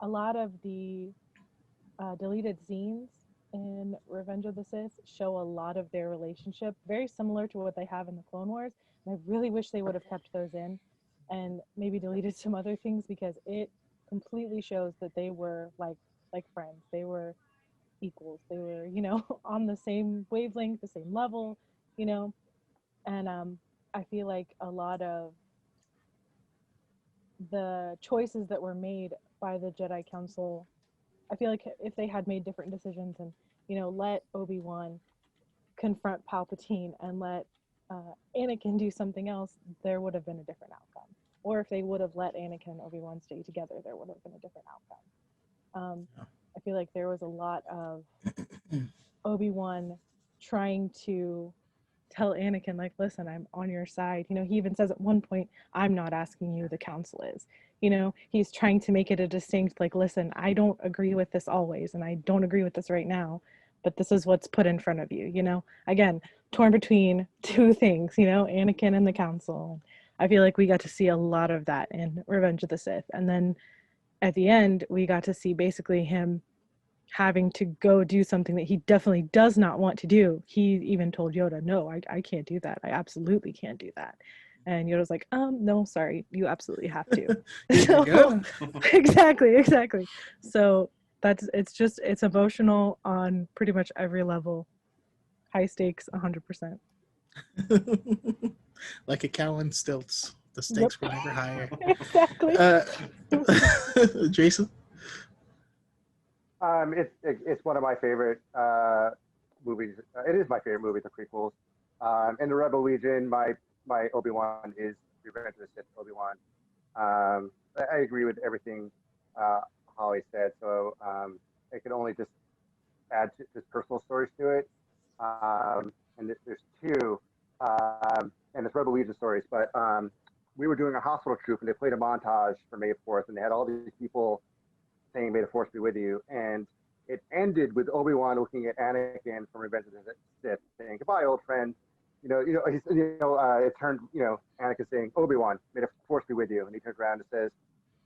A lot of the deleted scenes in Revenge of the Sith show a lot of their relationship, very similar to what they have in the Clone Wars. And I really wish they would have kept those in and maybe deleted some other things, because it completely shows that they were like friends. They were equals. They were, on the same wavelength, the same level, you know. And I feel like a lot of the choices that were made by the Jedi Council, I feel like if they had made different decisions and, let Obi-Wan confront Palpatine and let Anakin do something else, there would have been a different outcome. Or if they would have let Anakin and Obi-Wan stay together, there would have been a different outcome. I feel like there was a lot of Obi-Wan trying to tell Anakin, like, listen, I'm on your side. He even says at one point, I'm not asking you, the council is. He's trying to make it a distinct, like, listen, I don't agree with this always, and I don't agree with this right now, but this is what's put in front of you, Again, torn between two things, Anakin and the council. I feel like we got to see a lot of that in Revenge of the Sith. And then at the end, we got to see basically him having to go do something that he definitely does not want to do. He even told Yoda, no, I can't do that. I absolutely can't do that. And Yoda's like, no, sorry, you absolutely have to. Here you go. Exactly. So it's emotional on pretty much every level. High stakes, 100%. Like a cow on stilts. The stakes were never higher. Exactly. Jason? It's one of my favorite movies. It is my favorite movie, the prequels. In the Rebel Legion, my Obi-Wan is Revenge of the Sith Obi-Wan. I agree with everything Holly said, so I can only just add just personal stories to it. And there's two, and it's Rebel Legion stories, but we were doing a hospital troop, and they played a montage for May 4th, and they had all these people saying, "May the Force be with you," and it ended with Obi-Wan looking at Anakin from Revenge of the Sith, saying, "Goodbye, old friend." It turned, Anakin saying, "Obi-Wan, may the Force be with you," and he turns around and says,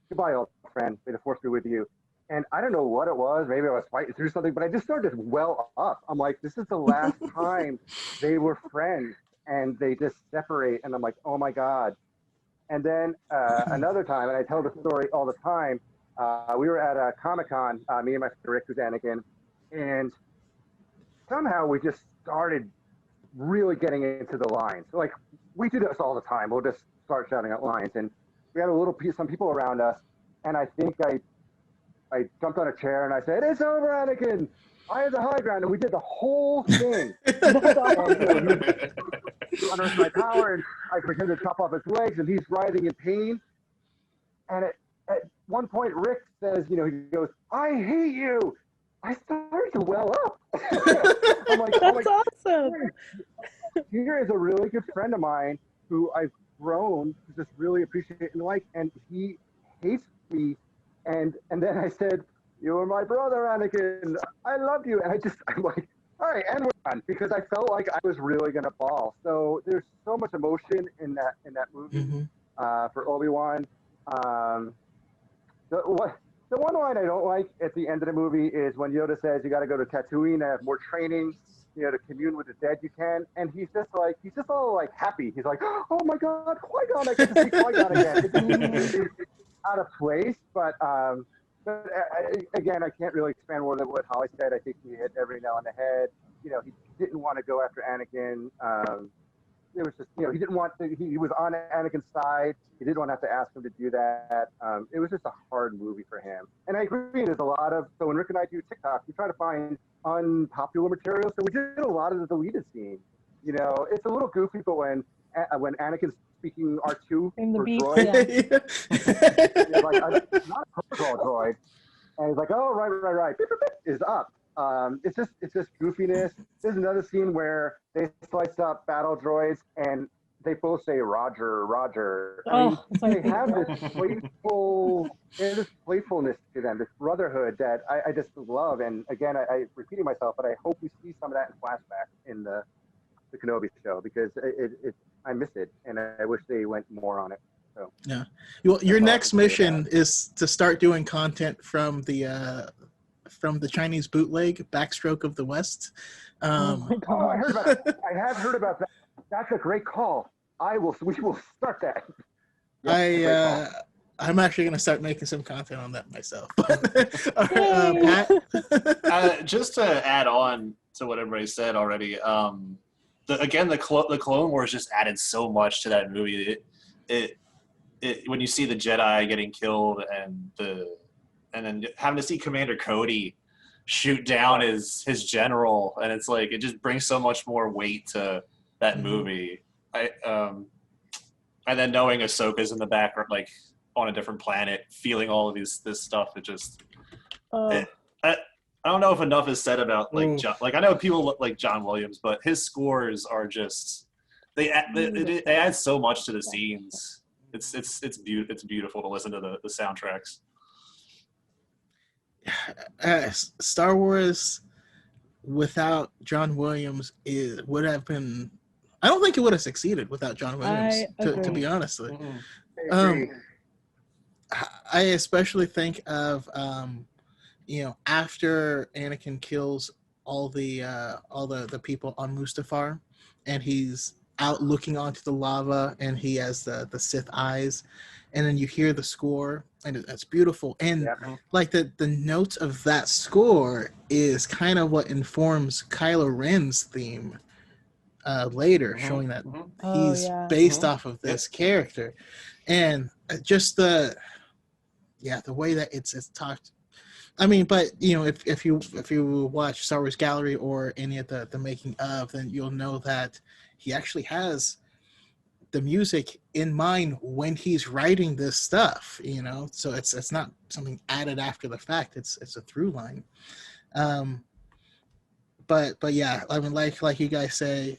"Goodbye, old friend, may the Force be with you." And I don't know what it was. Maybe I was fighting through something, but I just started to well up. I'm like, this is the last time they were friends, and they just separate. And I'm like, oh my God. And then another time, and I tell the story all the time, we were at a Comic-Con, me and my friend Rick, who's Anakin, and somehow we just started really getting into the lines. Like, we do this all the time. We'll just start shouting out lines. And we had some people around us, and I think I jumped on a chair and I said, "It's over, Anakin. I have the high ground." And we did the whole thing. Unearthed my power, and I pretended to chop off his legs, and he's writhing in pain. And at one point, Rick says, he goes, "I hate you." I started to well up. I'm like, that's awesome. Here is a really good friend of mine who I've grown to just really appreciate and like, and he hates me. And then I said, "You were my brother, Anakin. I love you." And I'm like, all right, and we're done, because I felt like I was really gonna bawl. So there's so much emotion in that movie for Obi-Wan. The one line I don't like at the end of the movie is when Yoda says, "You got to go to Tatooine and have more training, to commune with the dead you can." And he's just all like happy. He's like, "Oh my God, Qui-Gon! I get to see Qui-Gon again." It's out of place, but again, I can't really expand more than what Holly said. I think he hit every nail on the head. He didn't want to go after Anakin. it was just, he didn't want to, he was on Anakin's side. He didn't want to have to ask him to do that. It was just a hard movie for him. And I agree, there's a lot of, so when Rick and I do TikTok, we try to find unpopular material. So we did a lot of the deleted scenes. It's a little goofy, but when Anakin's speaking R2 In the for beef, droid, yeah. he's like, I'm not a protocol droid. And he's like, oh, right. Beep, beep, beep, is up. It's just goofiness. There's another scene where they slice up battle droids and they both say Roger, Roger. I mean, they have this playfulness to them, this brotherhood that I just love. And again, I repeating myself, but I hope we see some of that in flashback in the Kenobi show, because I miss it and I wish they went more on it. So yeah, your next mission is to start doing content from the Chinese bootleg Backstroke of the West. Oh my I heard gosh. about that. I have heard about that. That's a great call. We will start that. Yeah, I'm actually going to start making some content on that myself. Pat? Just to add on to what everybody said already, the Clone Wars just added so much to that movie. It when you see the Jedi getting killed and then having to see Commander Cody shoot down his general, and it's like it just brings so much more weight to that movie. And then knowing Ahsoka's in the background, like on a different planet, feeling all of this stuff, I don't know if enough is said about I know people look like John Williams, but his scores are just they add so much to the scenes. It's beautiful to listen to the soundtracks. Star Wars without John Williams would have been. I don't think it would have succeeded without John Williams. To be honest, I especially think of after Anakin kills all the people on Mustafar, and he's out looking onto the lava, and he has the Sith eyes, and then you hear the score, and it's beautiful. And like the notes of that score is kind of what informs Kylo Ren's theme later, showing that he's based off of this character, and just the way that it's talked. I mean, but if you watch Star Wars Gallery or any of the making of, then you'll know that he actually has the music in mind when he's writing this stuff. So it's not something added after the fact. It's a through line. But yeah, I mean, like you guys say,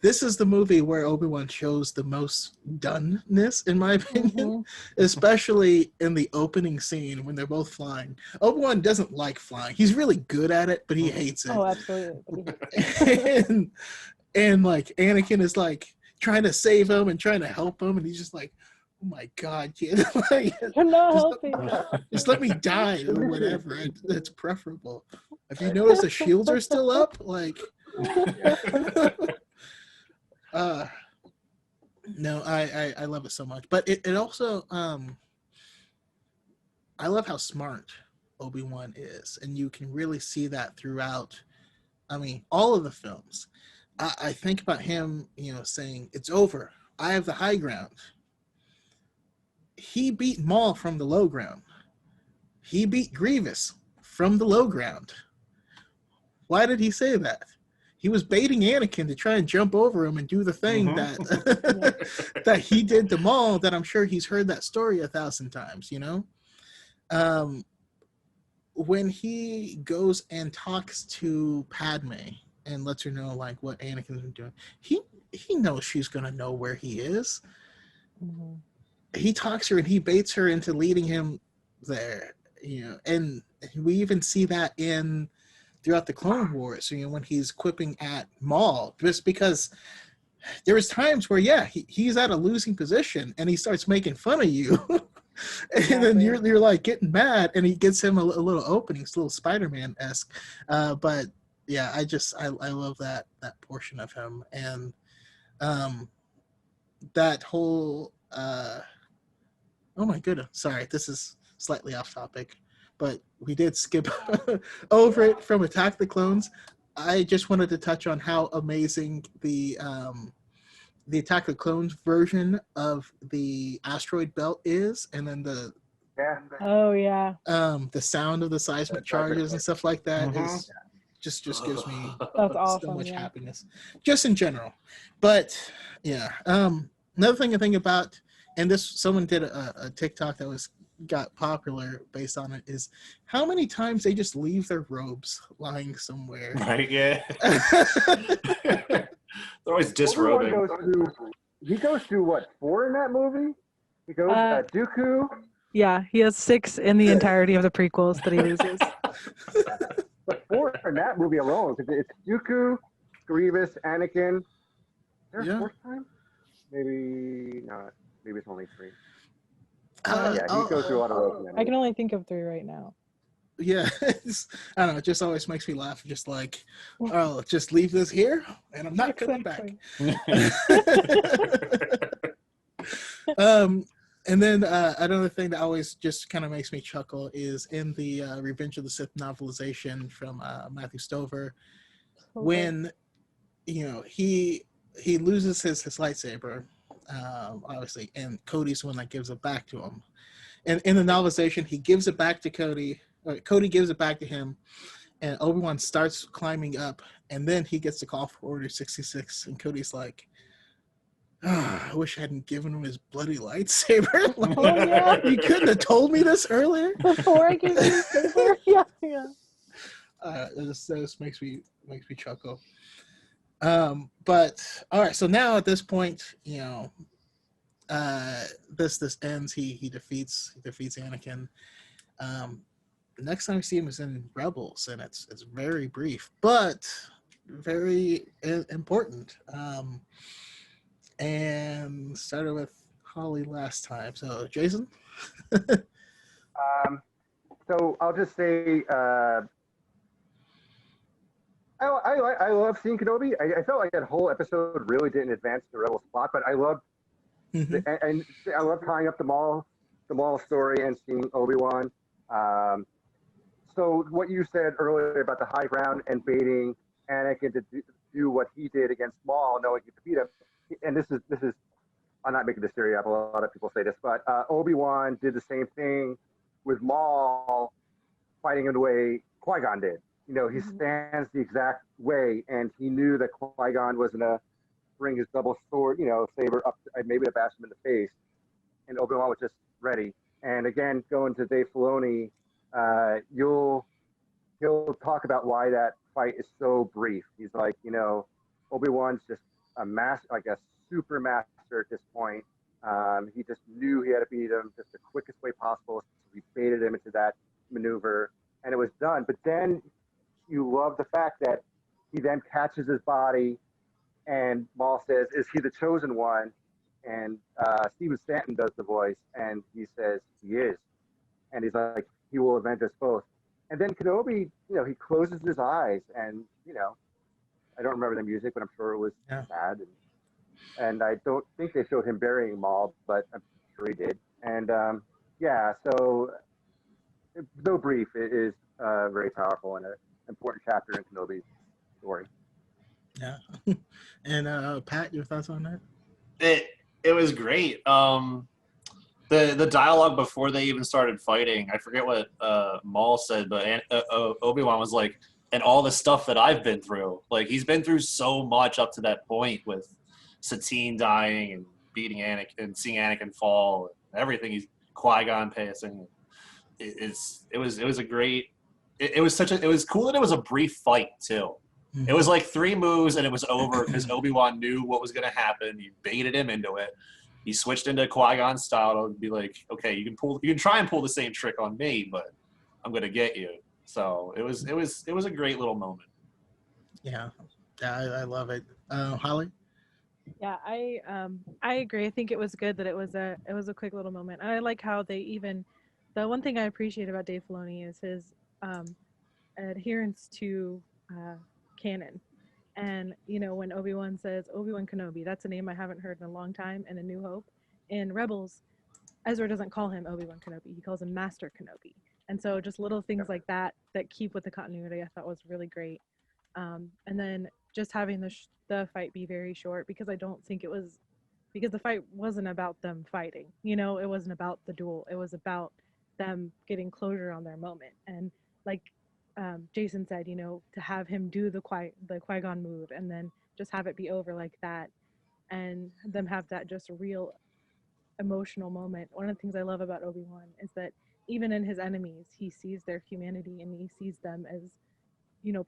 this is the movie where Obi-Wan shows the most doneness, in my opinion, especially in the opening scene when they're both flying. Obi-Wan doesn't like flying. He's really good at it, but he hates it. Oh, absolutely. and like Anakin is like trying to save him and trying to help him, and he's just like, oh my God, kid. I'm not helping. Just let me die or whatever. That's preferable. If you notice the shields are still up, like no, I love it so much. But it also I love how smart Obi-Wan is, and you can really see that throughout, I mean, all of the films. I think about him, saying, it's over. I have the high ground. He beat Maul from the low ground. He beat Grievous from the low ground. Why did he say that? He was baiting Anakin to try and jump over him and do the thing that that he did to Maul, that I'm sure he's heard that story 1,000 times, when he goes and talks to Padme and lets her know like what Anakin's been doing, he knows she's gonna know where he is. He talks her and he baits her into leading him there, and we even see that throughout the Clone Wars, when he's quipping at Maul, just because there was times where he's at a losing position and he starts making fun of you. And then you're like getting mad, and he gives him a little opening. It's a little Spider-Man-esque. But yeah, I love that portion of him, and that whole oh my goodness, sorry, this is slightly off topic, but we did skip over it from Attack the Clones. I just wanted to touch on how amazing the Attack of the Clones version of the asteroid belt is, and then Yeah. Oh yeah. the sound of the seismic charges and stuff like that is just gives me That's so awesome. much Yeah. happiness, just in general. But yeah, another thing to think about, and this someone did a TikTok that got popular based on it, is how many times they just leave their robes lying somewhere. Right? Yeah. They're always disrobing. He goes through what, 4 in that movie? He goes Dooku. Yeah, he has 6 in the entirety of the prequels that he loses. But 4 in that movie alone, because it's Dooku, Grievous, Anakin. Is there a 4th time? Maybe not. Maybe it's only 3. Yeah, he goes through a lot of roles in that movie. I can only think of 3 right now. Yeah, I don't know. It just always makes me laugh. Just like, oh, just leave this here, and I'm not coming back. And then another thing that always just kind of makes me chuckle is in the Revenge of the Sith novelization from Matthew Stover, when he loses his lightsaber, obviously, and Cody's the one that gives it back to him. And in the novelization, he gives it back to Cody. Cody gives it back to him, and Obi-Wan starts climbing up, and then he gets the call for Order 66, and Cody's like, I wish I hadn't given him his bloody lightsaber. Like, Oh, yeah. You couldn't have told me this earlier. Before I gave you the saber. Yeah. This makes me chuckle. But all right, so now at this point, this ends. He defeats Anakin. The next time we see him is in Rebels, and it's very brief, but very important. And started with Holly last time. So Jason. So I'll just say, I love seeing Kenobi. I felt like that whole episode really didn't advance the Rebels plot, but I loved and I love tying up the Maul story and seeing Obi-Wan. So what you said earlier about the high ground and baiting Anakin to do what he did against Maul, knowing he could defeat him. And this is I'm not making this theory up. A lot of people say this, but Obi-Wan did the same thing with Maul fighting him the way Qui-Gon did. He stands the exact way, and he knew that Qui-Gon was gonna bring his double sword, saber up, maybe to bash him in the face, and Obi-Wan was just ready. And again, going to Dave Filoni, he'll talk about why that fight is so brief. He's like, Obi-Wan's just a super master at this point. He just knew he had to beat him just the quickest way possible. So he baited him into that maneuver, and it was done. But then you love the fact that he then catches his body, and Maul says, "Is he the chosen one?" And Stephen Stanton does the voice, and he says, "He is." And he's like, "He will avenge us both." And then Kenobi, he closes his eyes, and I don't remember the music, but I'm sure it was sad. And I don't think they showed him burying Maul, but I'm sure he did. And so though brief, it is very powerful and an important chapter in Kenobi's story. Yeah. And Pat, your thoughts on that? It was great. The dialogue before they even started fighting, I forget what Maul said, but Obi-Wan was like, and all the stuff that I've been through. Like, he's been through so much up to that point with Satine dying and beating Anakin and seeing Anakin fall and everything. He's Qui-Gon passing. It was a great. It was cool that it was a brief fight too. It was like 3 moves and it was over because Obi-Wan knew what was going to happen. He baited him into it. He switched into Qui-Gon style to be like, okay, you can try and pull the same trick on me, but I'm going to get you. So it was a great little moment. Yeah, I love it. Holly? Yeah, I agree. I think it was good that it was a quick little moment. I like how the one thing I appreciate about Dave Filoni is his adherence to canon. And when Obi-Wan says Obi-Wan Kenobi, that's a name I haven't heard in a long time. In A New Hope, in Rebels, Ezra doesn't call him Obi-Wan Kenobi; he calls him Master Kenobi. And so just little things like that keep with the continuity, I thought was really great. And then just having the fight be very short, because I don't think it was, because the fight wasn't about them fighting. It wasn't about the duel. It was about them getting closure on their moment. And like Jason said, to have him do the Qui-Gon move and then just have it be over like that, and them have that just real emotional moment. One of the things I love about Obi-Wan is that even in his enemies, he sees their humanity and he sees them as,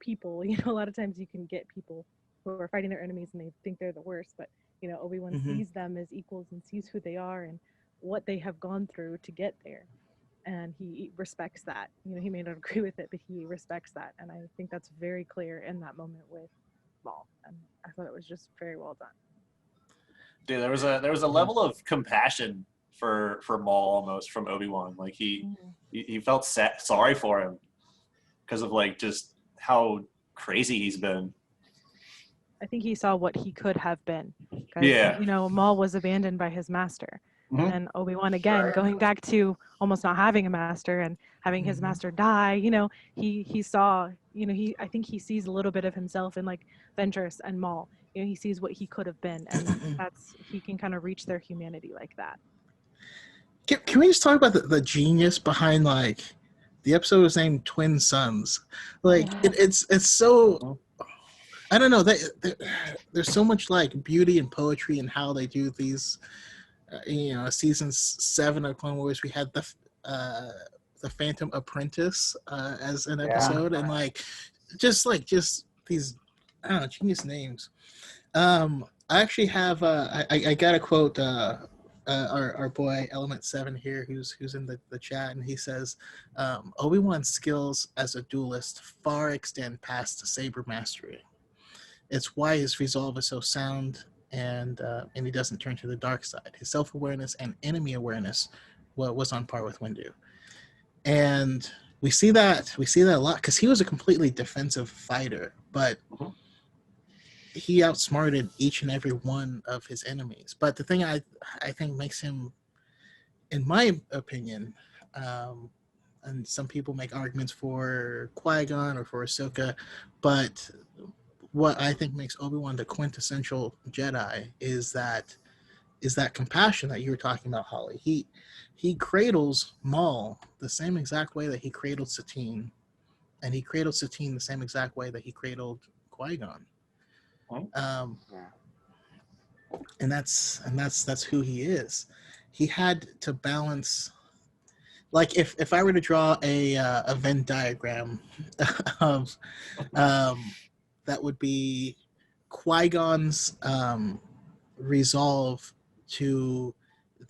people. A lot of times you can get people who are fighting their enemies and they think they're the worst, but Obi-Wan sees them as equals and sees who they are and what they have gone through to get there. And he respects that. He may not agree with it, but he respects that. And I think that's very clear in that moment with Maul. And I thought it was just very well done. Dude, there was a level of compassion for Maul almost from Obi-Wan. Like he felt sorry for him because of like just how crazy he's been. I think he saw what he could have been. Yeah. Maul was abandoned by his master. Mhm. And Obi-Wan, again, going back to almost not having a master and having his master die, he saw, I think he sees a little bit of himself in like Ventress and Maul. He sees what he could have been, and he can kind of reach their humanity like that. Can we just talk about the genius behind like the episode was named Twin Sons? Like it's so, I don't know, there's so much like beauty and poetry in how they do these. Season 7 of Clone Wars, we had the Phantom Apprentice as an episode, and just these, I don't know, genius names. I actually have I got a quote our boy Element 7 here, who's in the chat, and he says Obi-Wan's skills as a duelist far extend past saber mastery. It's why his resolve is so sound, and he doesn't turn to the dark side. His self-awareness and enemy awareness was on par with Windu, and we see that a lot because he was a completely defensive fighter, but he outsmarted each and every one of his enemies. But the thing I think makes him, in my opinion, and some people make arguments for Qui-Gon or for Ahsoka, but what I think makes Obi-Wan the quintessential Jedi is that compassion that you were talking about, Holly. He cradles Maul the same exact way that he cradled Satine, and he cradled Satine the same exact way that he cradled Qui-Gon. And that's who he is. He had to balance. Like if I were to draw a Venn diagram of that would be Qui-Gon's resolve to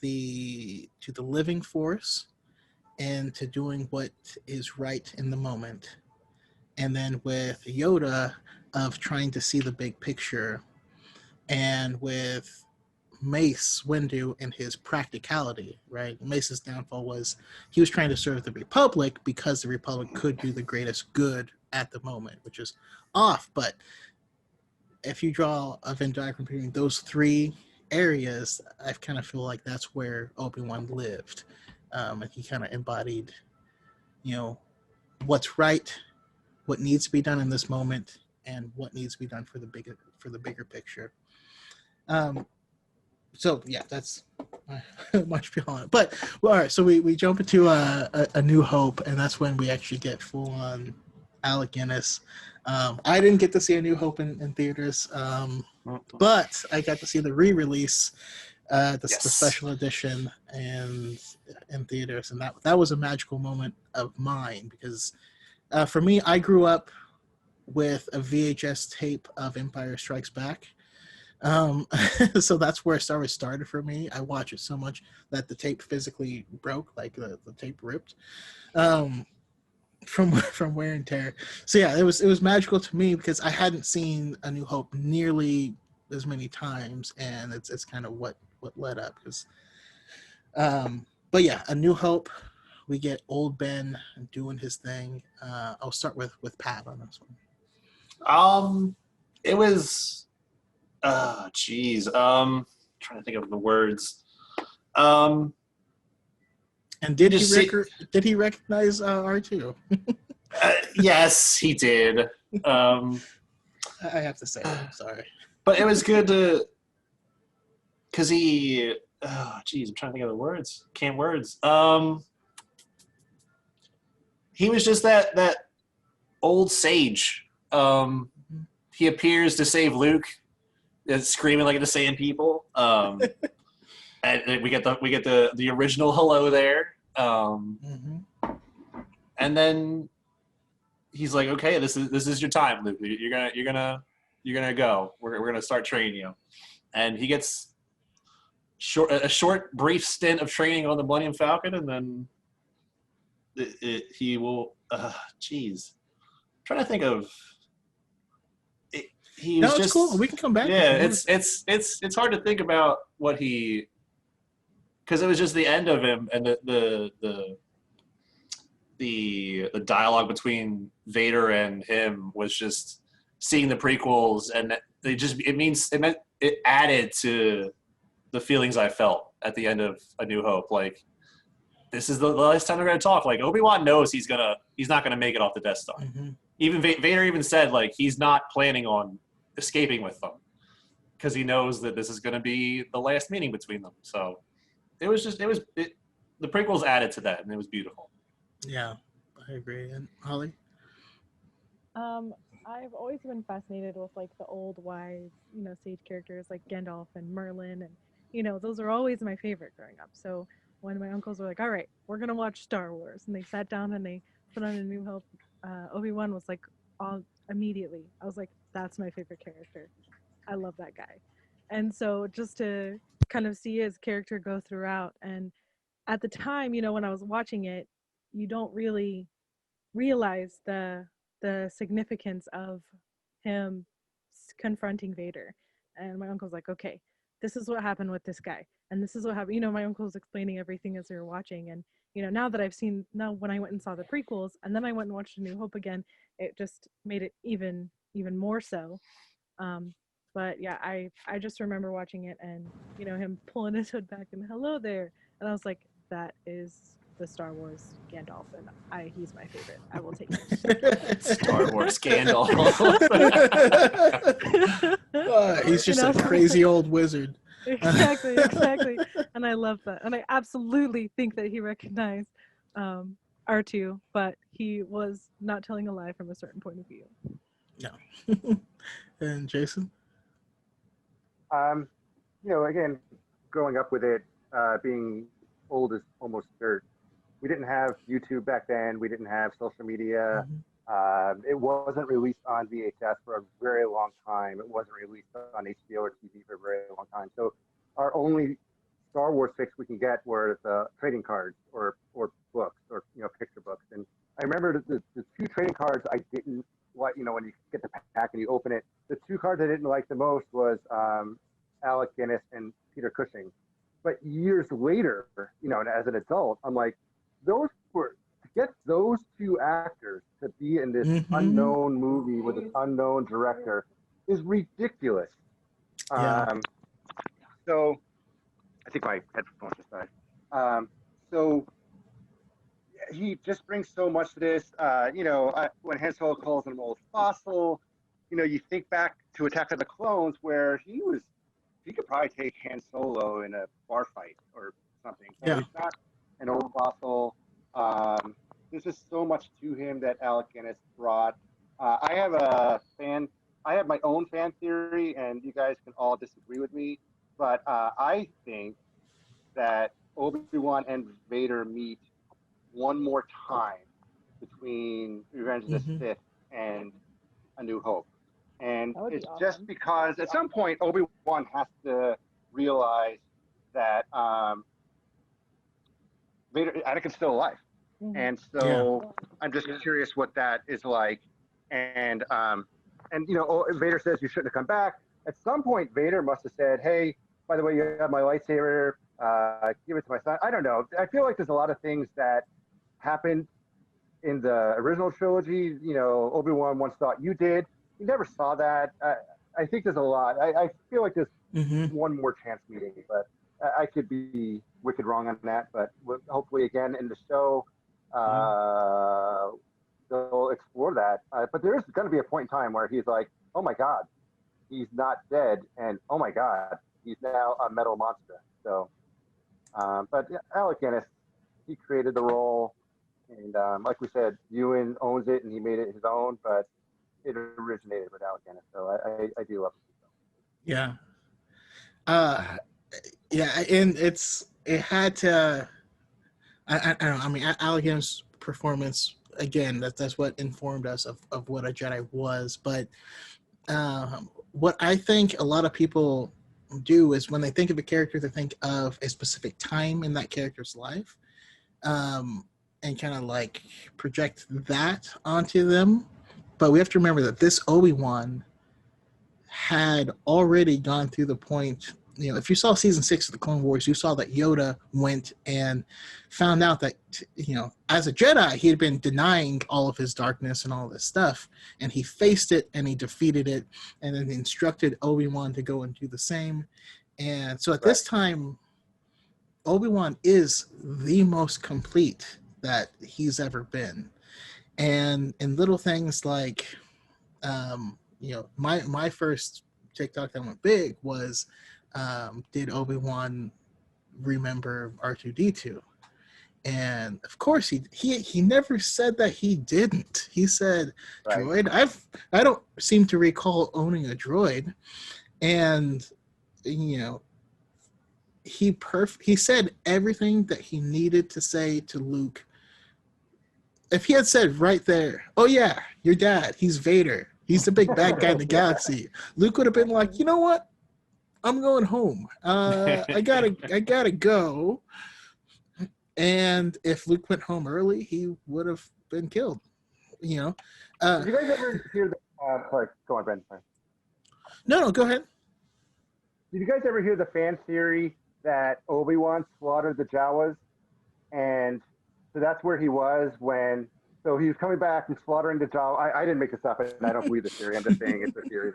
the living force and to doing what is right in the moment, and then with Yoda of trying to see the big picture, and with Mace Windu and his practicality, right? Mace's downfall was he was trying to serve the Republic because the Republic could do the greatest good at the moment, which is off. But if you draw a Venn diagram between those three areas, I kind of feel like that's where Obi-Wan lived. And he kind of embodied, what's right, what needs to be done in this moment, and what needs to be done for the bigger picture. So yeah, that's much beyond it. But all right, so we jump into a New Hope, and that's when we actually get full on Alec Guinness. I didn't get to see A New Hope in theaters, but I got to see the re-release, the special edition, and in theaters, and that was a magical moment of mine because for me, I grew up with a VHS tape of Empire Strikes Back. So that's where Star Wars started for me. I watched it so much that the tape physically broke, like the tape ripped from wear and tear. So yeah, it was magical to me because I hadn't seen A New Hope nearly as many times, and it's kind of what led up. Because, but yeah, A New Hope, we get old Ben doing his thing. I'll start with Pat on this one. It was. Trying to think of the words. And did he recognize R2? Yes, he did. I have to say it. I'm sorry. But it was good to, because he, oh, geez, I'm trying to think of the words. Can't words. He was just that old sage. He appears to save Luke, screaming like the Sand People. And we get the original hello there. And then he's like, "Okay, this is your time, Luke. You're gonna go. We're gonna start training you." And he gets a short, brief stint of training on the Millennium Falcon, and then he will. Geez, I'm trying to think of. He was it's cool. We can come back. Yeah, it's hard to think about what he, because it was just the end of him and the dialogue between Vader and him was just seeing the prequels, and it added to the feelings I felt at the end of A New Hope. Like, this is the last time they're gonna talk. Like, Obi-Wan knows he's not gonna make it off the Death Star. Even Vader even said, like, he's not planning on escaping with them because he knows that this is gonna be the last meeting between them. So the prequels added to that, and it was beautiful. Yeah, I agree. And Holly? I've always been fascinated with like the old wise, sage characters like Gandalf and Merlin, and those are always my favorite growing up. So when my uncles were like, "All right, we're gonna watch Star Wars," and they sat down and they put on A New Hope, Obi-Wan was like, all immediately, I was like, "That's my favorite character. I love that guy." And so just to kind of see his character go throughout, and at the time, when I was watching it, you don't really realize the significance of him confronting Vader. And my uncle's like, "Okay, this is what happened with this guy, and this is what happened." My uncle's explaining everything as we were watching, and now when I went and saw the prequels, and then I went and watched A New Hope again, it just made it even more so. But yeah, I just remember watching it and him pulling his hood back and "Hello there," and I was like, that is the Star Wars Gandalf, and he's my favorite. I will take it. Star Wars Gandalf. He's just a crazy old wizard. Exactly. And I love that. And I absolutely think that he recognized R2, but he was not telling a lie from a certain point of view. No. And Jason? Again, growing up with it, being old is almost dirt. We didn't have YouTube back then. We didn't have social media. It wasn't released on VHS for a very long time. It wasn't released on HBO or TV for a very long time. So our only Star Wars fix we can get were the trading cards or books or picture books. And I remember the two trading cards I didn't like. When you get the pack and you open it, the two cards I didn't like the most was Alec Guinness and Peter Cushing. But years later, as an adult, I'm like, to get those two actors to be in this unknown movie with an unknown director is ridiculous. Yeah. So I think my headphones just died. So he just brings so much to this. When Han Solo calls him old fossil, you think back to Attack of the Clones where he could probably take Han Solo in a bar fight or something. So he's not an old fossil. There's just so much to him that Alec Guinness brought. I have my own fan theory, and you guys can all disagree with me, but I think that Obi-Wan and Vader meet one more time between Revenge of the Sith and A New Hope. And it's just because at some point Obi-Wan has to realize that Anakin's still alive. And so I'm just curious what that is like. And Vader says you shouldn't have come back. At some point, Vader must have said, "Hey, by the way, you have my lightsaber. Give it to my son." I don't know. I feel like there's a lot of things that happened in the original trilogy. Obi-Wan once thought you did. You never saw that. I think there's a lot. I feel like there's one more chance meeting, but I could be wicked wrong on that. But hopefully, again, in the show, they'll explore before that. But there is going to be a point in time where he's like, oh my God, he's not dead. And oh my God, he's now a metal monster. So, but yeah, Alec Guinness, he created the role. And like we said, Ewan owns it and he made it his own, but it originated with Alec Guinness. So I do love it. Yeah. Yeah, and it had to. I don't know. I mean, Alec Guinness' performance again. That's what informed us of what a Jedi was. But what I think a lot of people do is when they think of a character, they think of a specific time in that character's life, and kind of like project that onto them. But we have to remember that this Obi-Wan had already gone through the point. You know, if you saw season 6 of the Clone Wars, you saw that Yoda went and found out that, you know, as a Jedi, he had been denying all of his darkness and all this stuff, and he faced it and he defeated it, and then instructed Obi-Wan to go and do the same. And so at this time, Obi-Wan is the most complete that he's ever been. And in little things like, you know, my first TikTok that went big was, did Obi-Wan remember R2-D2? And of course he never said that he didn't. He said, droid. I don't seem to recall owning a droid. And you know, he said everything that he needed to say to Luke. If he had said right there, oh yeah, your dad, he's Vader, he's the big bad guy in the galaxy, Luke would have been like, you know what? I'm going home. I gotta go. And if Luke went home early, he would have been killed. You know. Did you guys ever hear the? Sorry, go on, Ben. Sorry. No, go ahead. Did you guys ever hear the fan theory that Obi-Wan slaughtered the Jawas, and so that's where he was when? So he was coming back and slaughtering the Jawa. I didn't make this up, and I don't believe this theory. I'm just saying it's a theory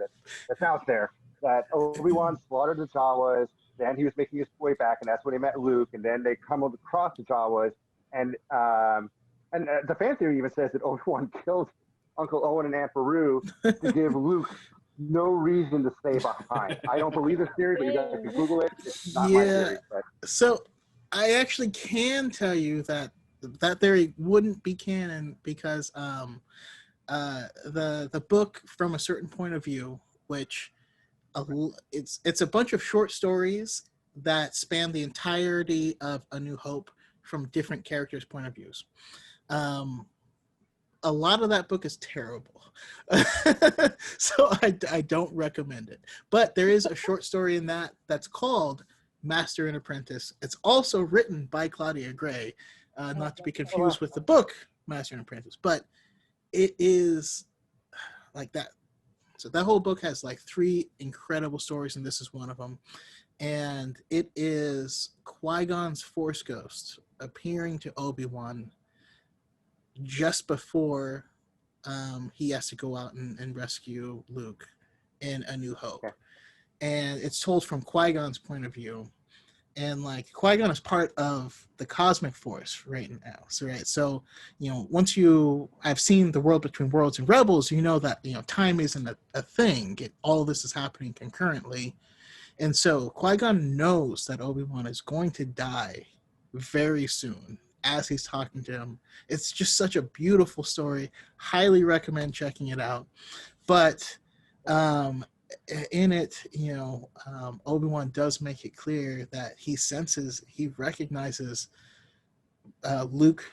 that's out there. That Obi-Wan slaughtered the Jawas, then he was making his way back, and that's when he met Luke, and then they come across the Jawas, and the fan theory even says that Obi-Wan killed Uncle Owen and Aunt Beru to give Luke no reason to stay behind. I don't believe this theory, but you guys can Google it. It's not my theory. But. So I actually can tell you that theory wouldn't be canon because the book From a Certain Point of View, which it's a bunch of short stories that span the entirety of A New Hope from different characters' point of views. A lot of that book is terrible. So I don't recommend it. But there is a short story in that's called Master and Apprentice. It's also written by Claudia Gray, not to be confused with the book Master and Apprentice. But it is like that. So that whole book has like 3 incredible stories, and this is one of them. And it is Qui-Gon's Force Ghost appearing to Obi-Wan just before he has to go out and rescue Luke in A New Hope. Okay. And it's told from Qui-Gon's point of view. And like Qui-Gon is part of the cosmic force right now. So, you know, once I've seen The World Between Worlds and Rebels, you know that, you know, time isn't a thing. All this is happening concurrently. And so Qui-Gon knows that Obi-Wan is going to die very soon as he's talking to him. It's just such a beautiful story. Highly recommend checking it out. But in it, you know, Obi-Wan does make it clear that he recognizes Luke.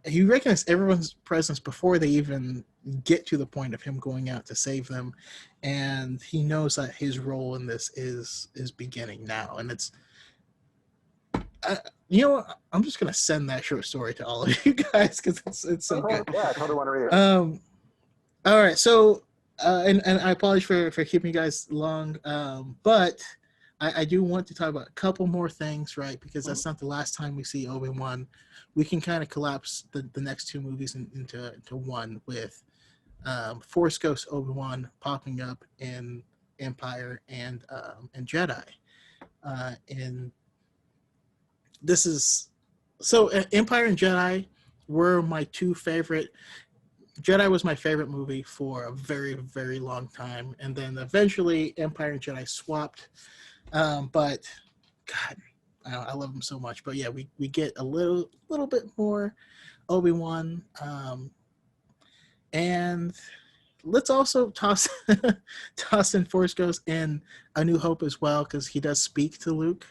He recognizes everyone's presence before they even get to the point of him going out to save them, and he knows that his role in this is beginning now. And it's, you know, I'm just gonna send that short story to all of you guys because it's so good. Yeah, I totally want to read it. All right, so. And I apologize for keeping you guys long, but I do want to talk about a couple more things, right? Because that's not the last time we see Obi-Wan. We can kind of collapse the next 2 movies into one with Force Ghost Obi-Wan popping up in Empire and Jedi. And this is so Empire and Jedi were my 2 favorite. Jedi was my favorite movie for a very, very long time, and then eventually Empire and Jedi swapped. But God, I love them so much. But yeah, we get a little bit more Obi-Wan, and let's also toss in Force Ghost in A New Hope as well, because he does speak to Luke.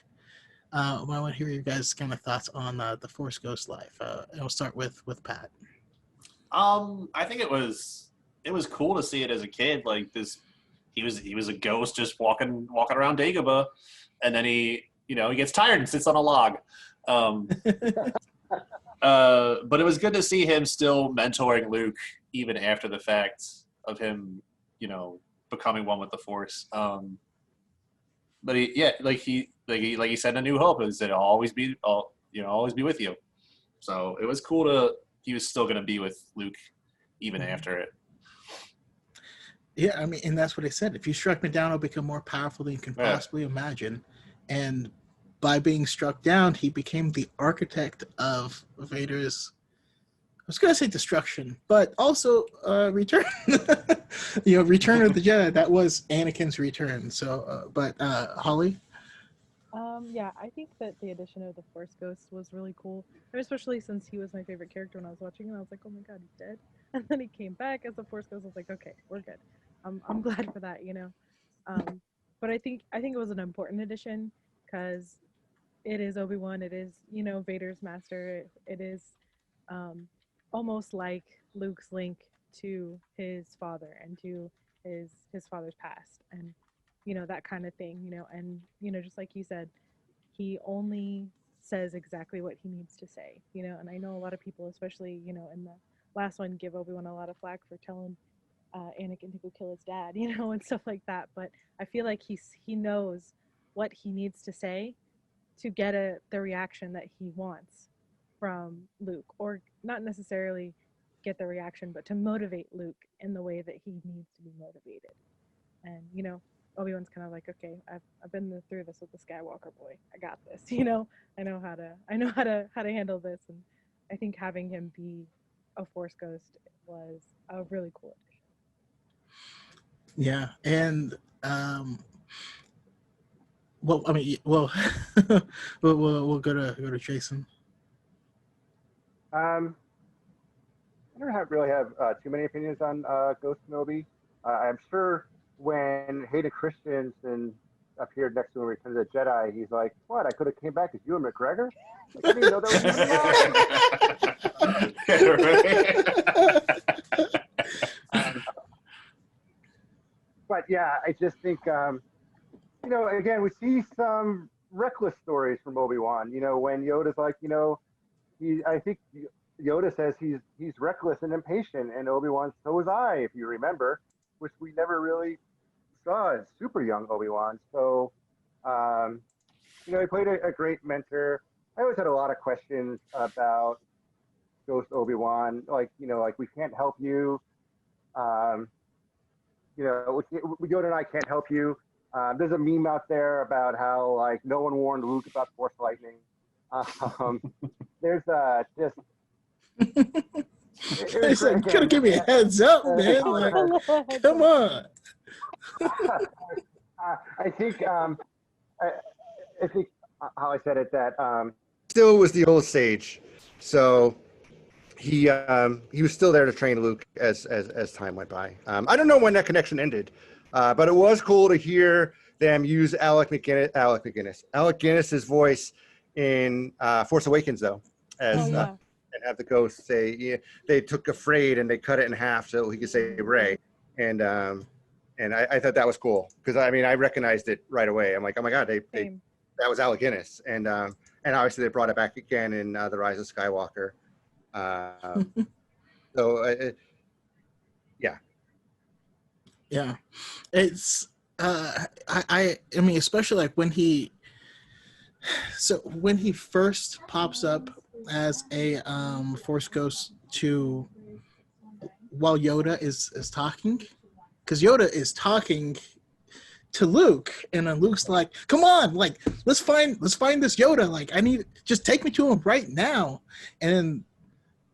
I want to hear your guys' kind of thoughts on the Force Ghost life. And we'll start with Pat. I think it was cool to see it as a kid. Like this, he was a ghost just walking around Dagobah, and then he gets tired and sits on a log. But it was good to see him still mentoring Luke even after the fact of him, becoming one with the Force. But like he said in A New Hope, is that always be with you. So it was cool he was still going to be with Luke even after it. Yeah, I mean, and that's what he said. If you struck me down, I'll become more powerful than you can possibly imagine. And by being struck down, he became the architect of Vader's, I was going to say destruction, but also return. Return of the Jedi. That was Anakin's return. So, Holly? Yeah, I think that the addition of the Force Ghost was really cool, and especially since he was my favorite character when I was watching him. I was like, oh my god, he's dead. And then he came back as the Force Ghost. I was like, okay, we're good. I'm glad for that, But I think it was an important addition because it is Obi-Wan. It is Vader's master. It is almost like Luke's link to his father and to his father's past, and that kind of thing. And just like you said, he only says exactly what he needs to say. And I know a lot of people, especially in the last one, give Obi-Wan a lot of flack for telling Anakin to go kill his dad, and stuff like that. But I feel like he knows what he needs to say to get the reaction that he wants from Luke, or not necessarily get the reaction, but to motivate Luke in the way that he needs to be motivated. And Obi-Wan's kind of like, okay, I've been through this with the Skywalker boy. I got this. I know how to handle this. And I think having him be a Force Ghost was a really cool addition. Yeah, and we'll go to Jason. I don't really have too many opinions on Ghost Kenobi. I'm sure when Hayden Christensen appeared next to him in Return of the Jedi, he's like, "What? I could have came back as Ewan McGregor? Like, I didn't know that was But yeah, I just think, again, we see some reckless stories from Obi-Wan. When Yoda's like, I think Yoda says he's reckless and impatient, and Obi-Wan, so was I, if you remember, which we never really saw as super young Obi-Wan. So, he played a great mentor. I always had a lot of questions about Ghost Obi-Wan, like we can't help you. Yoda and I can't help you. There's a meme out there about how like no one warned Luke about Force lightning. There's just. He said, "You gotta give me a heads up, man! Like, come on." I think how I said it that still was the old sage, so he was still there to train Luke as time went by. I don't know when that connection ended, but it was cool to hear them use Alec Guinness's voice in Force Awakens, though, as and have the ghost say, yeah, they took Afraid and they cut it in half so he could say Rey, and I thought that was cool because I recognized it right away. I'm like, oh my god, that was Alec Guinness, and obviously they brought it back again in The Rise of Skywalker. Yeah, it's I mean, especially like when he first pops up as a Force Ghost while Yoda is talking, because Yoda is talking to Luke, and then Luke's like, "Come on, like let's find this Yoda. Like just take me to him right now." And then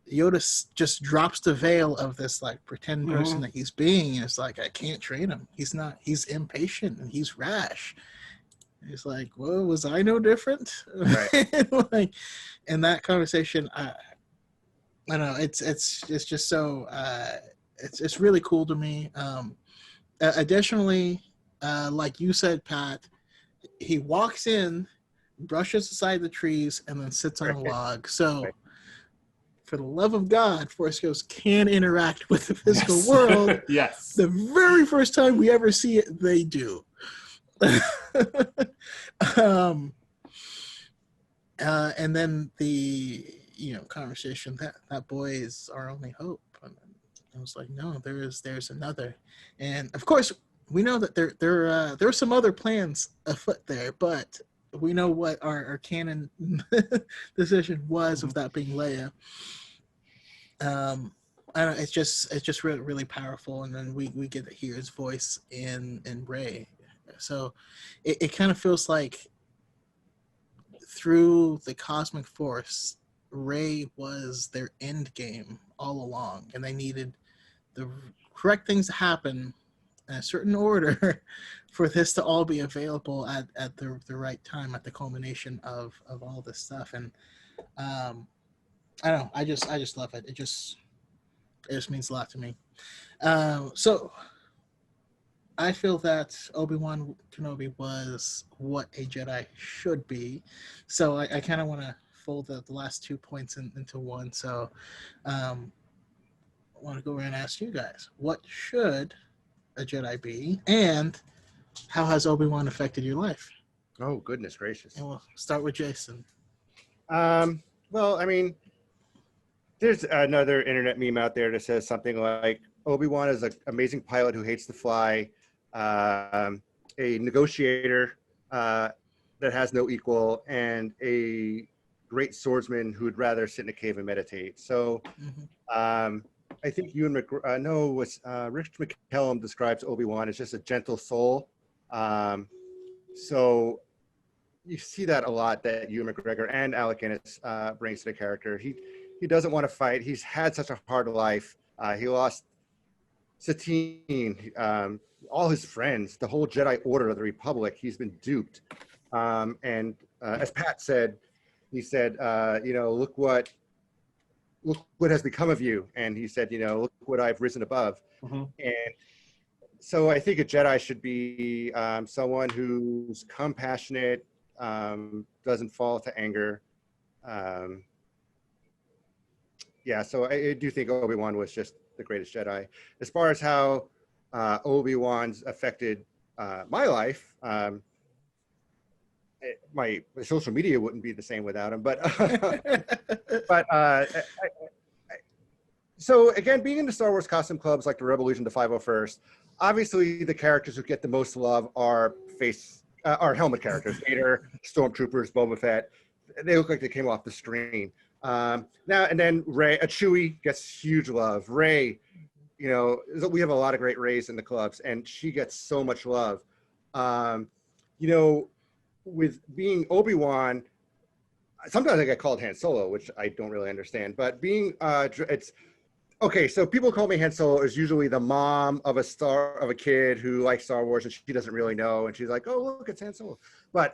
Just drops the veil of this like pretend person that he's being, and it's like, I can't train him. He's impatient and he's rash. He's like, well, was I no different? Right. Like, in that conversation, I don't know. It's just so it's really cool to me. Additionally, like you said, Pat, he walks in, brushes aside the trees, and then sits on a log. So, for the love of God, Force Ghosts can interact with the physical world. Yes. The very first time we ever see it, they do. And then the conversation that boy is our only hope. And I was like, no, there's another. And of course, we know that there are some other plans afoot there, but we know what our canon decision was of that being Leia. I don't know, it's just really, really powerful, and then we get to hear his voice in Rey. So it kind of feels like through the cosmic force, Rey was their end game all along, and they needed the correct things to happen in a certain order for this to all be available at the right time, at the culmination of all this stuff. And I don't know, I just love it. It just means a lot to me. So I feel that Obi-Wan Kenobi was what a Jedi should be. So I kind of want to fold the last 2 points into one. So I want to go around and ask you guys, what should a Jedi be? And how has Obi-Wan affected your life? Oh, goodness gracious. And we'll start with Jason. Well, I mean, there's another internet meme out there that says something like, Obi-Wan is an amazing pilot who hates to fly, a negotiator that has no equal, and a great swordsman who'd rather sit in a cave and meditate. So I think Rich McCallum describes Obi-Wan as just a gentle soul. So you see that a lot, that Ewan McGregor and Alec Guinness brings to the character. He doesn't want to fight. He's had such a hard life. He lost Satine, all his friends, the whole Jedi Order of the Republic. He's been duped. And as Pat said, he said, look what has become of you. And he said, look what I've risen above. And so I think a Jedi should be someone who's compassionate, doesn't fall to anger. So I do think Obi-Wan was just the greatest Jedi. As far as how Obi-Wan's affected my life, my social media wouldn't be the same without him. But so again, being in the Star Wars costume clubs like the Revolution, the 501st, obviously the characters who get the most love are helmet characters: Vader, Stormtroopers, Boba Fett. They look like they came off the screen. Now and then Rey, Chewie gets huge love. Rey, we have a lot of great Reys in the clubs, and she gets so much love. With being Obi-Wan, sometimes I get called Han Solo, which I don't really understand. But being it's okay. So people call me Han Solo is usually the mom of a kid who likes Star Wars, and she doesn't really know, and she's like, "Oh, look, it's Han Solo." But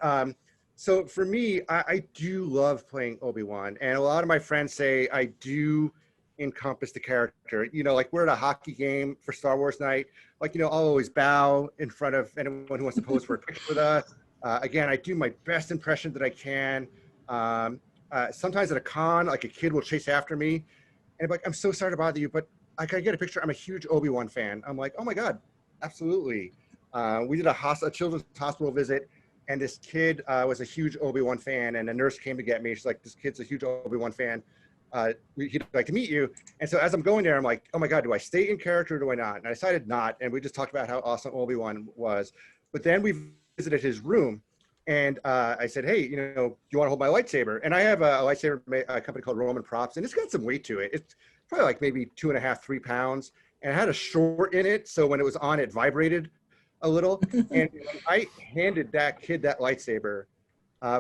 so for me, I do love playing Obi-Wan, and a lot of my friends say I do encompass the character. Like we're at a hockey game for Star Wars night. Like, I'll always bow in front of anyone who wants to pose for a picture with us. Again, I do my best impression that I can. Sometimes at a con, like a kid will chase after me, and I'm like, "I'm so sorry to bother you, but I can get a picture. I'm a huge Obi-Wan fan." I'm like, "Oh my God, absolutely." We did a children's hospital visit, and this kid was a huge Obi-Wan fan, and a nurse came to get me. She's like, "This kid's a huge Obi-Wan fan. He'd like to meet you." And so as I'm going there, I'm like, "Oh my God, do I stay in character or do I not?" And I decided not. And we just talked about how awesome Obi-Wan was. But then we visited his room, and I said, "Hey, you want to hold my lightsaber?" And I have a lightsaber company called Roman Props, and it's got some weight to it. It's probably like maybe 2.5, 3 pounds. And it had a short in it, so when it was on, it vibrated a little. And I handed that kid that lightsaber.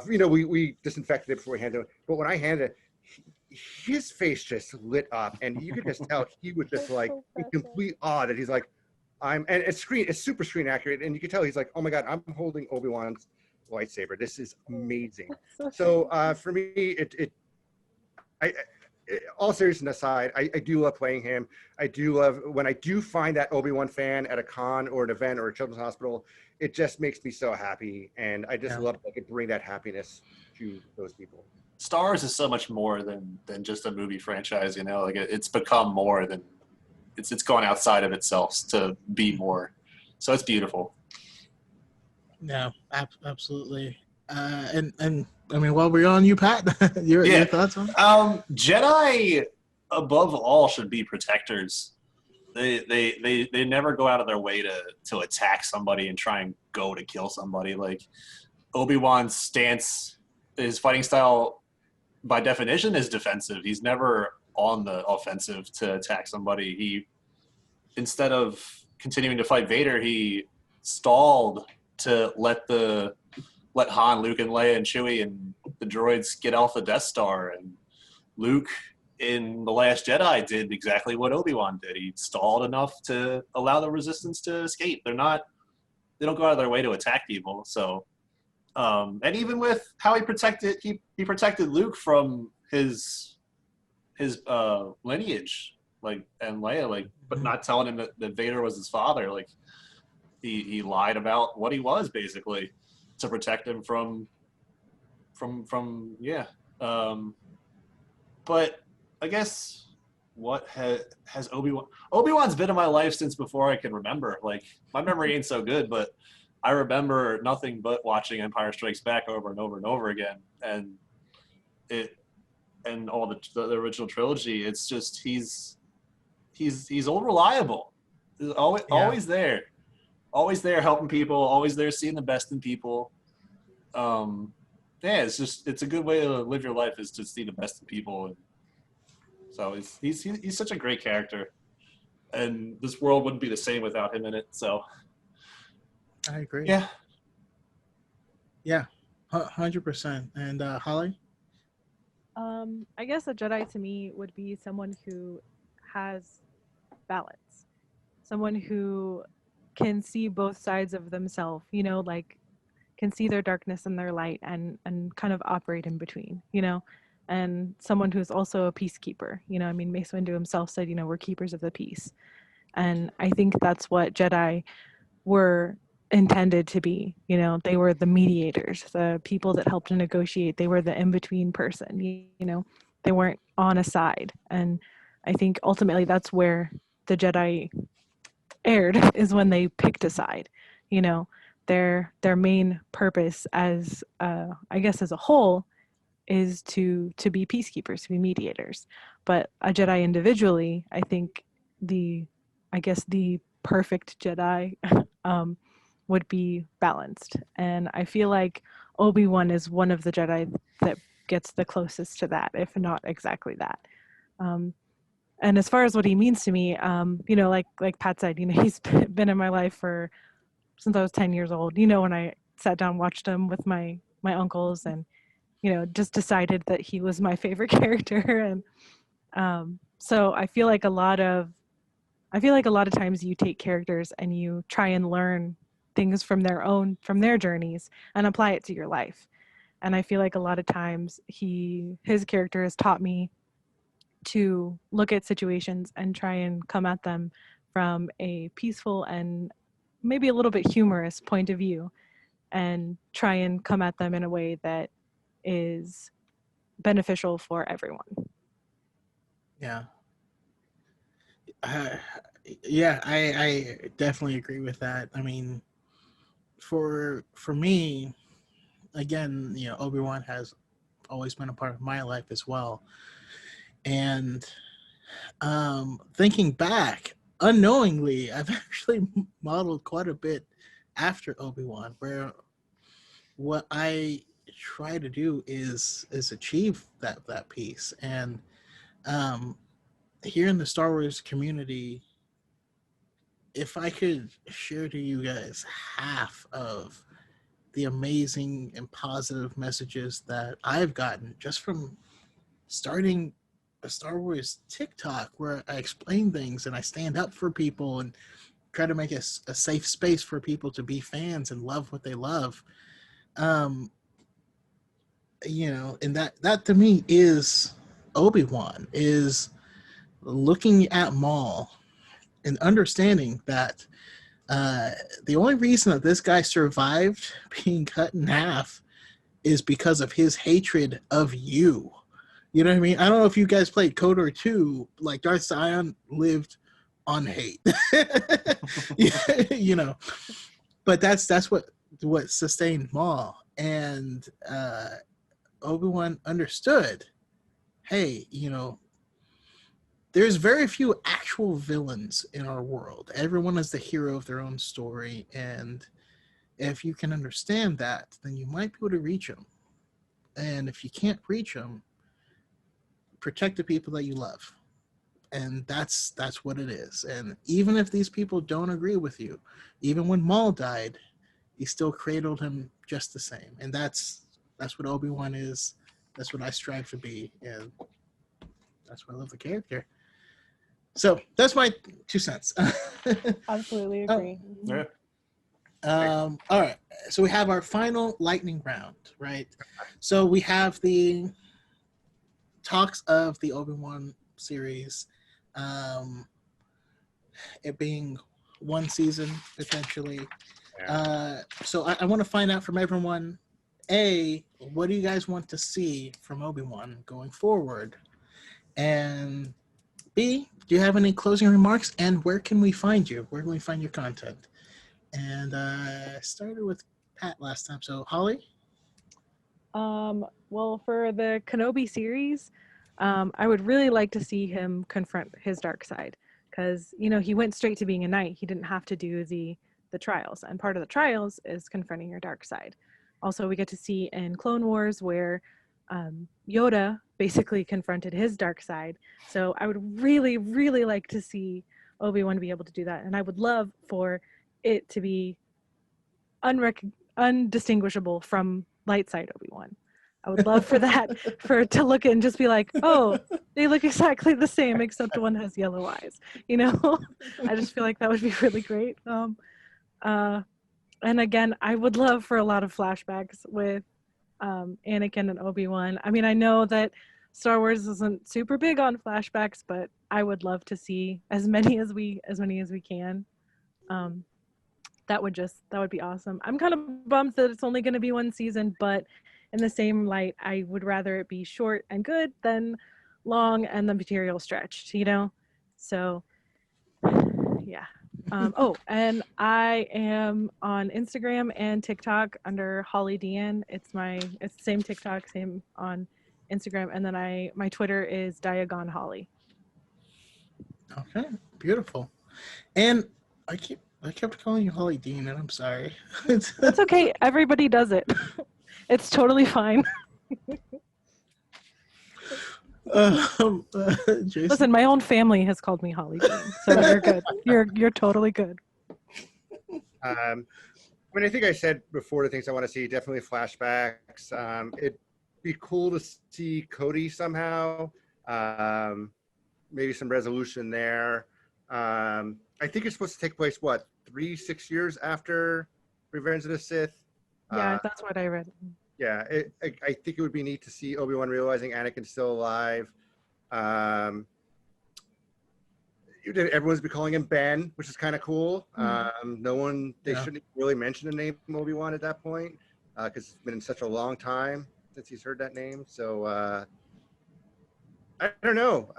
We disinfected it before we handed it. But when I handed it, his face just lit up, and you could just tell he was just That's like so in precious. complete awe that he's like, and it's super screen accurate, and you can tell he's like, oh my god, I'm holding Obi-Wan's lightsaber. This is amazing. That's So for me, I all seriousness aside, I do love playing him. I do love when I do find that Obi-Wan fan at a con or an event or a children's hospital. It just makes me so happy, and I just love that I could bring that happiness to those people. Star Wars is so much more than just a movie franchise. You know, like it's become more than it's gone outside of itself to be more. So it's beautiful. No, absolutely. And I mean, while we're on you, Pat, your thoughts on it? Jedi above all should be protectors. They never go out of their way to attack somebody and try and go to kill somebody. Like Obi-Wan's stance, his fighting style by definition is defensive. He's never on the offensive to attack somebody. He, instead of continuing to fight Vader, he stalled to let Han, Luke, and Leia, and Chewie, and the droids get off the Death Star. And Luke, in The Last Jedi, did exactly what Obi-Wan did. He stalled enough to allow the Resistance to escape. They don't go out of their way to attack people. So, and even with how he protected Luke from his lineage, like, and Leia, like, but not telling him that Vader was his father. Like, he lied about what he was, basically, to protect him from but I guess what has Obi-Wan's been in my life since before I can remember. Like, my memory ain't so good, but I remember nothing but watching Empire Strikes Back over and over and over again, and all the original trilogy. It's just he's all reliable, always there, helping people, always there seeing the best in people. It's a good way to live your life, is to see the best in people. And so he's such a great character, and this world wouldn't be the same without him in it. So I agree. Yeah, 100%. And Holly? I guess a Jedi to me would be someone who has balance, someone who can see both sides of themselves, you know, like can see their darkness and their light, and kind of operate in between, you know, and someone who's also a peacekeeper. You know, I mean, Mace Windu himself said, you know, we're keepers of the peace. And I think that's what Jedi were intended to be. You know, they were the mediators, the people that helped to negotiate. They were the in-between person, you know, they weren't on a side. And I think ultimately that's where the Jedi erred, is when they picked a side. You know, their main purpose as I guess as a whole is to be peacekeepers, to be mediators. But a Jedi individually, I think the perfect Jedi would be balanced. And I feel like Obi-Wan is one of the Jedi that gets the closest to that, if not exactly that. And as far as what he means to me, you know, like Pat said, you know, he's been in my life since I was 10 years old. You know, when I sat down, watched him with my uncles, and, you know, just decided that he was my favorite character. And so I feel like a lot of times you take characters and you try and learn things from their journeys and apply it to your life. And I feel like a lot of times his character has taught me to look at situations and try and come at them from a peaceful and maybe a little bit humorous point of view, and try and come at them in a way that is beneficial for everyone. Yeah. I definitely agree with that. I mean, for me, again, you know, Obi-Wan has always been a part of my life as well. And thinking back, unknowingly, I've actually modeled quite a bit after Obi-Wan, where what I try to do is achieve that piece. And here in the Star Wars community, if I could share to you guys half of the amazing and positive messages that I've gotten just from starting a Star Wars TikTok where I explain things and I stand up for people and try to make a safe space for people to be fans and love what they love. And that to me is Obi-Wan, is looking at Maul and understanding that the only reason that this guy survived being cut in half is because of his hatred of you. You know what I mean? I don't know if you guys played KOTOR 2, like Darth Sion lived on hate. But that's what sustained Maul. And Obi-Wan understood, hey, there's very few actual villains in our world. Everyone is the hero of their own story, and if you can understand that, then you might be able to reach them. And if you can't reach them, protect the people that you love. And that's what it is. And even if these people don't agree with you, even when Maul died, he still cradled him just the same. And that's what Obi-Wan is. That's what I strive to be. And that's why I love the character. So that's my 2 cents. Absolutely agree. Yeah. All right. So we have our final lightning round, right? So we have the talks of the Obi-Wan series, it being 1 season potentially. So I want to find out from everyone, A, what do you guys want to see from Obi-Wan going forward? And B, do you have any closing remarks? And where can we find you? Where can we find your content? And I started with Pat last time. So Holly? Well, for the Kenobi series, I would really like to see him confront his dark side, because he went straight to being a knight. He didn't have to do the trials, and part of the trials is confronting your dark side. Also, we get to see in Clone Wars where Yoda basically confronted his dark side. So I would really, really like to see Obi-Wan be able to do that, and I would love for it to be undistinguishable from light side Obi-Wan. I would love for that, for it to look and just be like, oh, they look exactly the same except one has yellow eyes. I just feel like that would be really great. And again, I would love for a lot of flashbacks with Anakin and Obi-Wan. I mean, I know that Star Wars isn't super big on flashbacks, but I would love to see as many as we can. That would be awesome. I'm kind of bummed that it's only going to be 1 season, but in the same light, I would rather it be short and good than long and the material stretched, So, yeah. And I am on Instagram and TikTok under Hollydeeann. It's the same TikTok, same on Instagram, and then my Twitter is Diagon Holly. Okay, beautiful. And I kept calling you Hollydeeann, and I'm sorry. That's okay. Everybody does it. It's totally fine. Jason? Listen, my own family has called me Hollydeeann, so you're good. You're totally good. I think I said before the things I want to see, definitely flashbacks. It'd be cool to see Cody somehow. Maybe some resolution there. I think it's supposed to take place, 6 years after Revenge of the Sith? Yeah, that's what I read. Yeah, I think it would be neat to see Obi-Wan realizing Anakin's still alive. Everyone's been calling him Ben, which is kind of cool. They shouldn't really mention the name Obi-Wan at that point, because it's been such a long time since he's heard that name. So I don't know.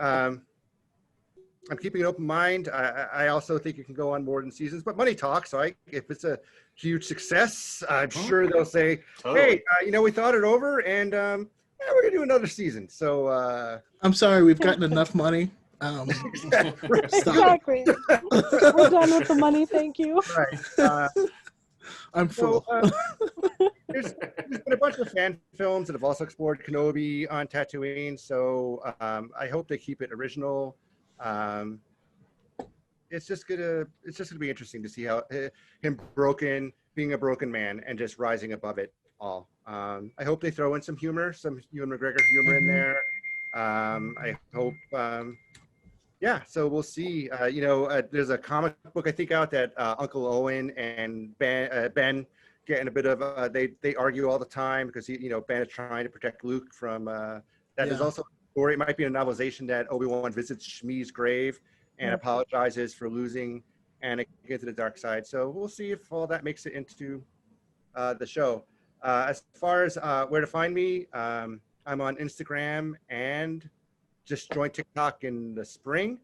I'm keeping an open mind. I also think it can go on more than seasons, but money talks. So if it's a huge success, I'm sure they'll say, hey, we thought it over, and we're going to do another season. So I'm sorry, we've gotten enough money. Exactly. We're done with the money. Thank you. Right. I'm full. There's been a bunch of fan films that have also explored Kenobi on Tatooine. So I hope they keep it original. It's just gonna be interesting to see how him being a broken man and just rising above it all. I hope they throw in some humor, some Ewan McGregor humor in there. I hope. Yeah, so we'll see. There's a comic book I think out that Uncle Owen and Ben getting a bit of. They argue all the time because Ben is trying to protect Luke from. That is Yeah. also a story. It might be a novelization that Obi-Wan visits Shmi's grave and apologizes for losing Anakin to the dark side. So we'll see if all that makes it into the show. As far as where to find me, I'm on Instagram and just joined TikTok in the spring,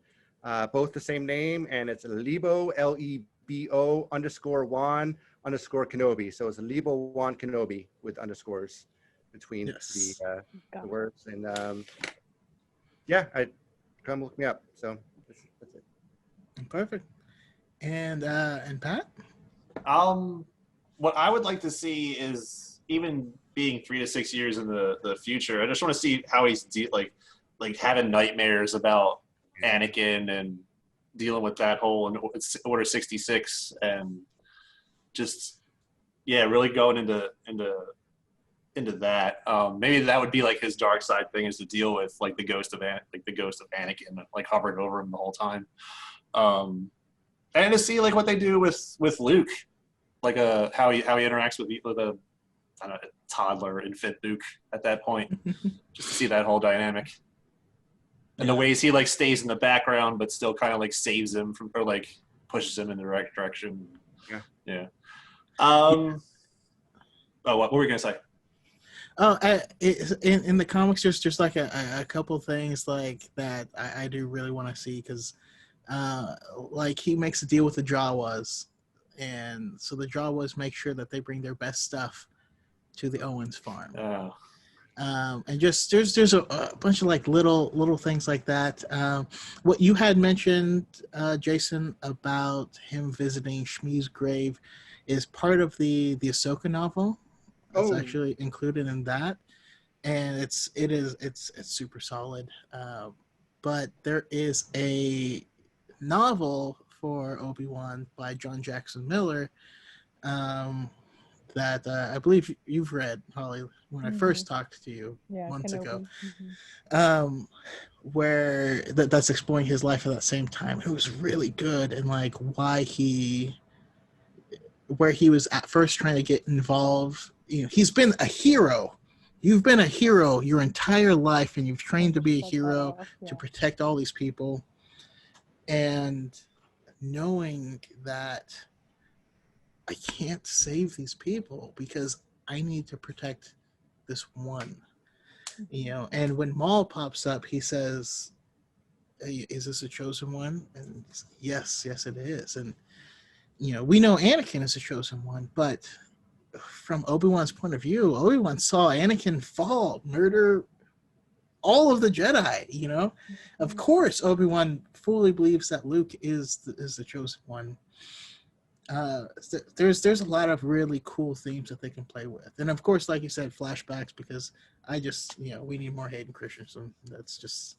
both the same name, and it's Lebo, Lebo _Wan _Kenobi. So it's Lebo-Wan Kenobi with underscores between the words. And I come look me up. So that's it. Perfect. And Pat? What I would like to see is, even being 3 to 6 years in the future, I just want to see how he's like having nightmares about Anakin and dealing with that whole Order 66, and just really going into that. Maybe that would be like his dark side thing, is to deal with like the ghost of Anakin like hovering over him the whole time. And to see like what they do with Luke, like how he interacts with a I don't know, toddler, infant Luke at that point, just to see that whole dynamic. And the ways he like stays in the background but still kind of like saves him from, or like pushes him in the right direction. Yeah. What were we gonna say? In the comics, there's like a couple things like that I do really want to see, because like he makes a deal with the Jawas, and so the Jawas make sure that they bring their best stuff to the Owens farm. And just there's a bunch of like little things like that. What you had mentioned, Jason, about him visiting Shmi's grave is part of the Ahsoka novel. It's actually included in that, and it's super solid. But there is a novel for Obi-Wan by John Jackson Miller that I believe you've read, Holly, when I first talked to you months ago, where that's exploring his life at that same time. It was really good, and like where he was at first trying to get involved. He's been a hero. You've been a hero your entire life, and you've trained to be a hero to protect all these people. And knowing that I can't save these people because I need to protect this one, and when Maul pops up, he says, hey, is this a chosen one? And yes, it is. And, we know Anakin is a chosen one, but from Obi-Wan's point of view, Obi-Wan saw Anakin fall, murder all of the Jedi, Of course, Obi-Wan fully believes that Luke is the chosen one. There's a lot of really cool themes that they can play with, and of course, like you said, flashbacks, because I just we need more Hayden Christensen. That's just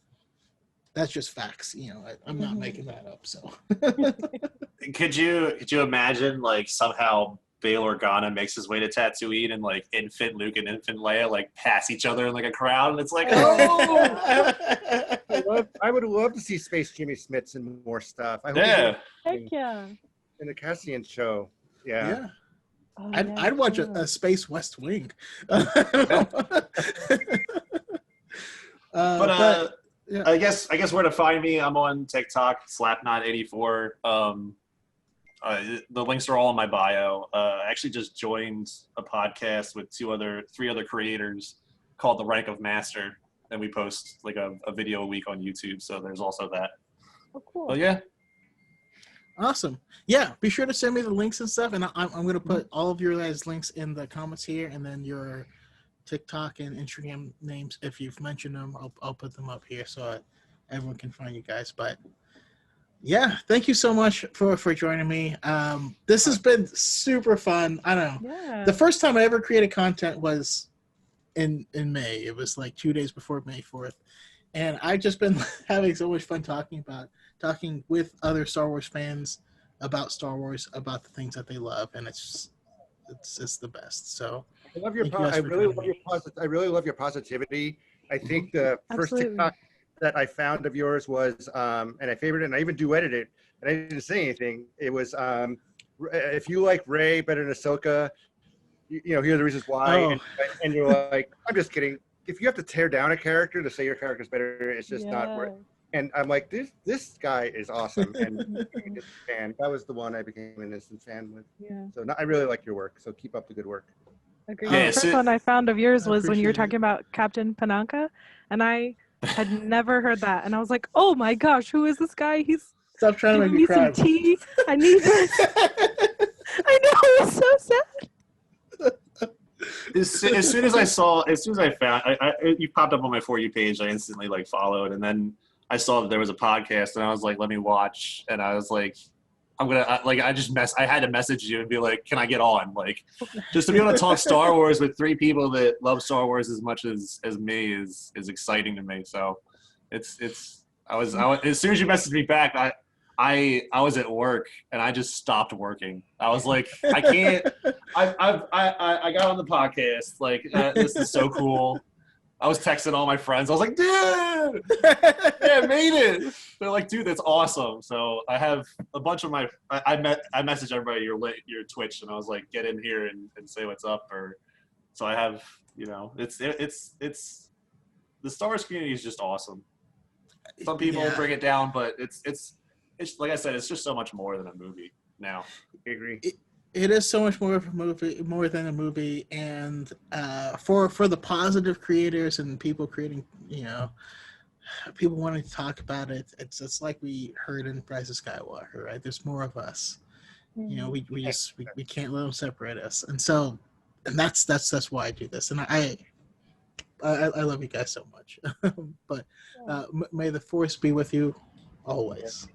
facts. I'm not making that up. So Could you imagine like somehow Bail Organa makes his way to Tatooine, and like infant Luke and infant Leia like pass each other in like a crowd, and it's like, I would love to see Space Jimmy Smits and more stuff. I hope Heck yeah. in the Cassian show. Yeah. Oh, I'd watch a Space West Wing. But yeah. I guess where to find me, I'm on TikTok, Slapknot84. The links are all in my bio. I actually just joined a podcast with three other creators called The Rank of Master, and we post like a video a week on YouTube. So there's also that. Oh, cool. But yeah. Awesome. Yeah, be sure to send me the links and stuff, and I'm going to put all of your guys' links in the comments here, and then your TikTok and Instagram names, if you've mentioned them, I'll put them up here so everyone can find you guys. But yeah, thank you so much for joining me. This has been super fun. I don't know. Yeah. The first time I ever created content was in May. It was like 2 days before May 4th. And I've just been having so much fun talking with other Star Wars fans about Star Wars, about the things that they love, and it's the best. So I love your. I really love your positivity I think the first Absolutely. TikTok that I found of yours was, and I favorited it, and I even duetted it, and I didn't say anything. It was, if you like Ray better than Ahsoka, you know, here are the reasons why. Oh. And you're like, I'm just kidding. If you have to tear down a character to say your character's better, it's just not worth. And I'm like, this guy is awesome, and fan. That was the one I became an instant fan with. Yeah. So I really like your work. So keep up the good work. Agreed. Yeah, The first so- one I found of yours I was when you were appreciate it. talking about Captain Pananka, and I had never heard that, and I was like, "Oh my gosh, who is this guy? He's Stop trying to giving make me me cry. some tea. I need this." I know, it was so sad. As soon as I found, you popped up on my For You page, I instantly like followed, and then I saw that there was a podcast, and I was like, let me watch, and I was like, I had to message you and be like, can I get on? Like, just to be able to talk Star Wars with three people that love Star Wars as much as me is exciting to me. So I was as soon as you messaged me back, I was at work and I just stopped working. I was like, I can't. I got on the podcast. Like, this is so cool. I was texting all my friends. I was like, dude, yeah, I made it. They're like, dude, that's awesome. So I have a bunch of I messaged everybody your Twitch, and I was like, get in here and say what's up. So I have, you know, it's the Star Wars community is just awesome. Some people bring it down, but it's like I said, it's just so much more than a movie now. I agree. It is so much more of a movie, more than a movie, and for the positive creators and people creating, you know, people wanting to talk about it. It's like we heard in Rise of Skywalker, right? There's more of us. You know, we can't let them separate us, and that's why I do this, and I love you guys so much. But may the Force be with you always.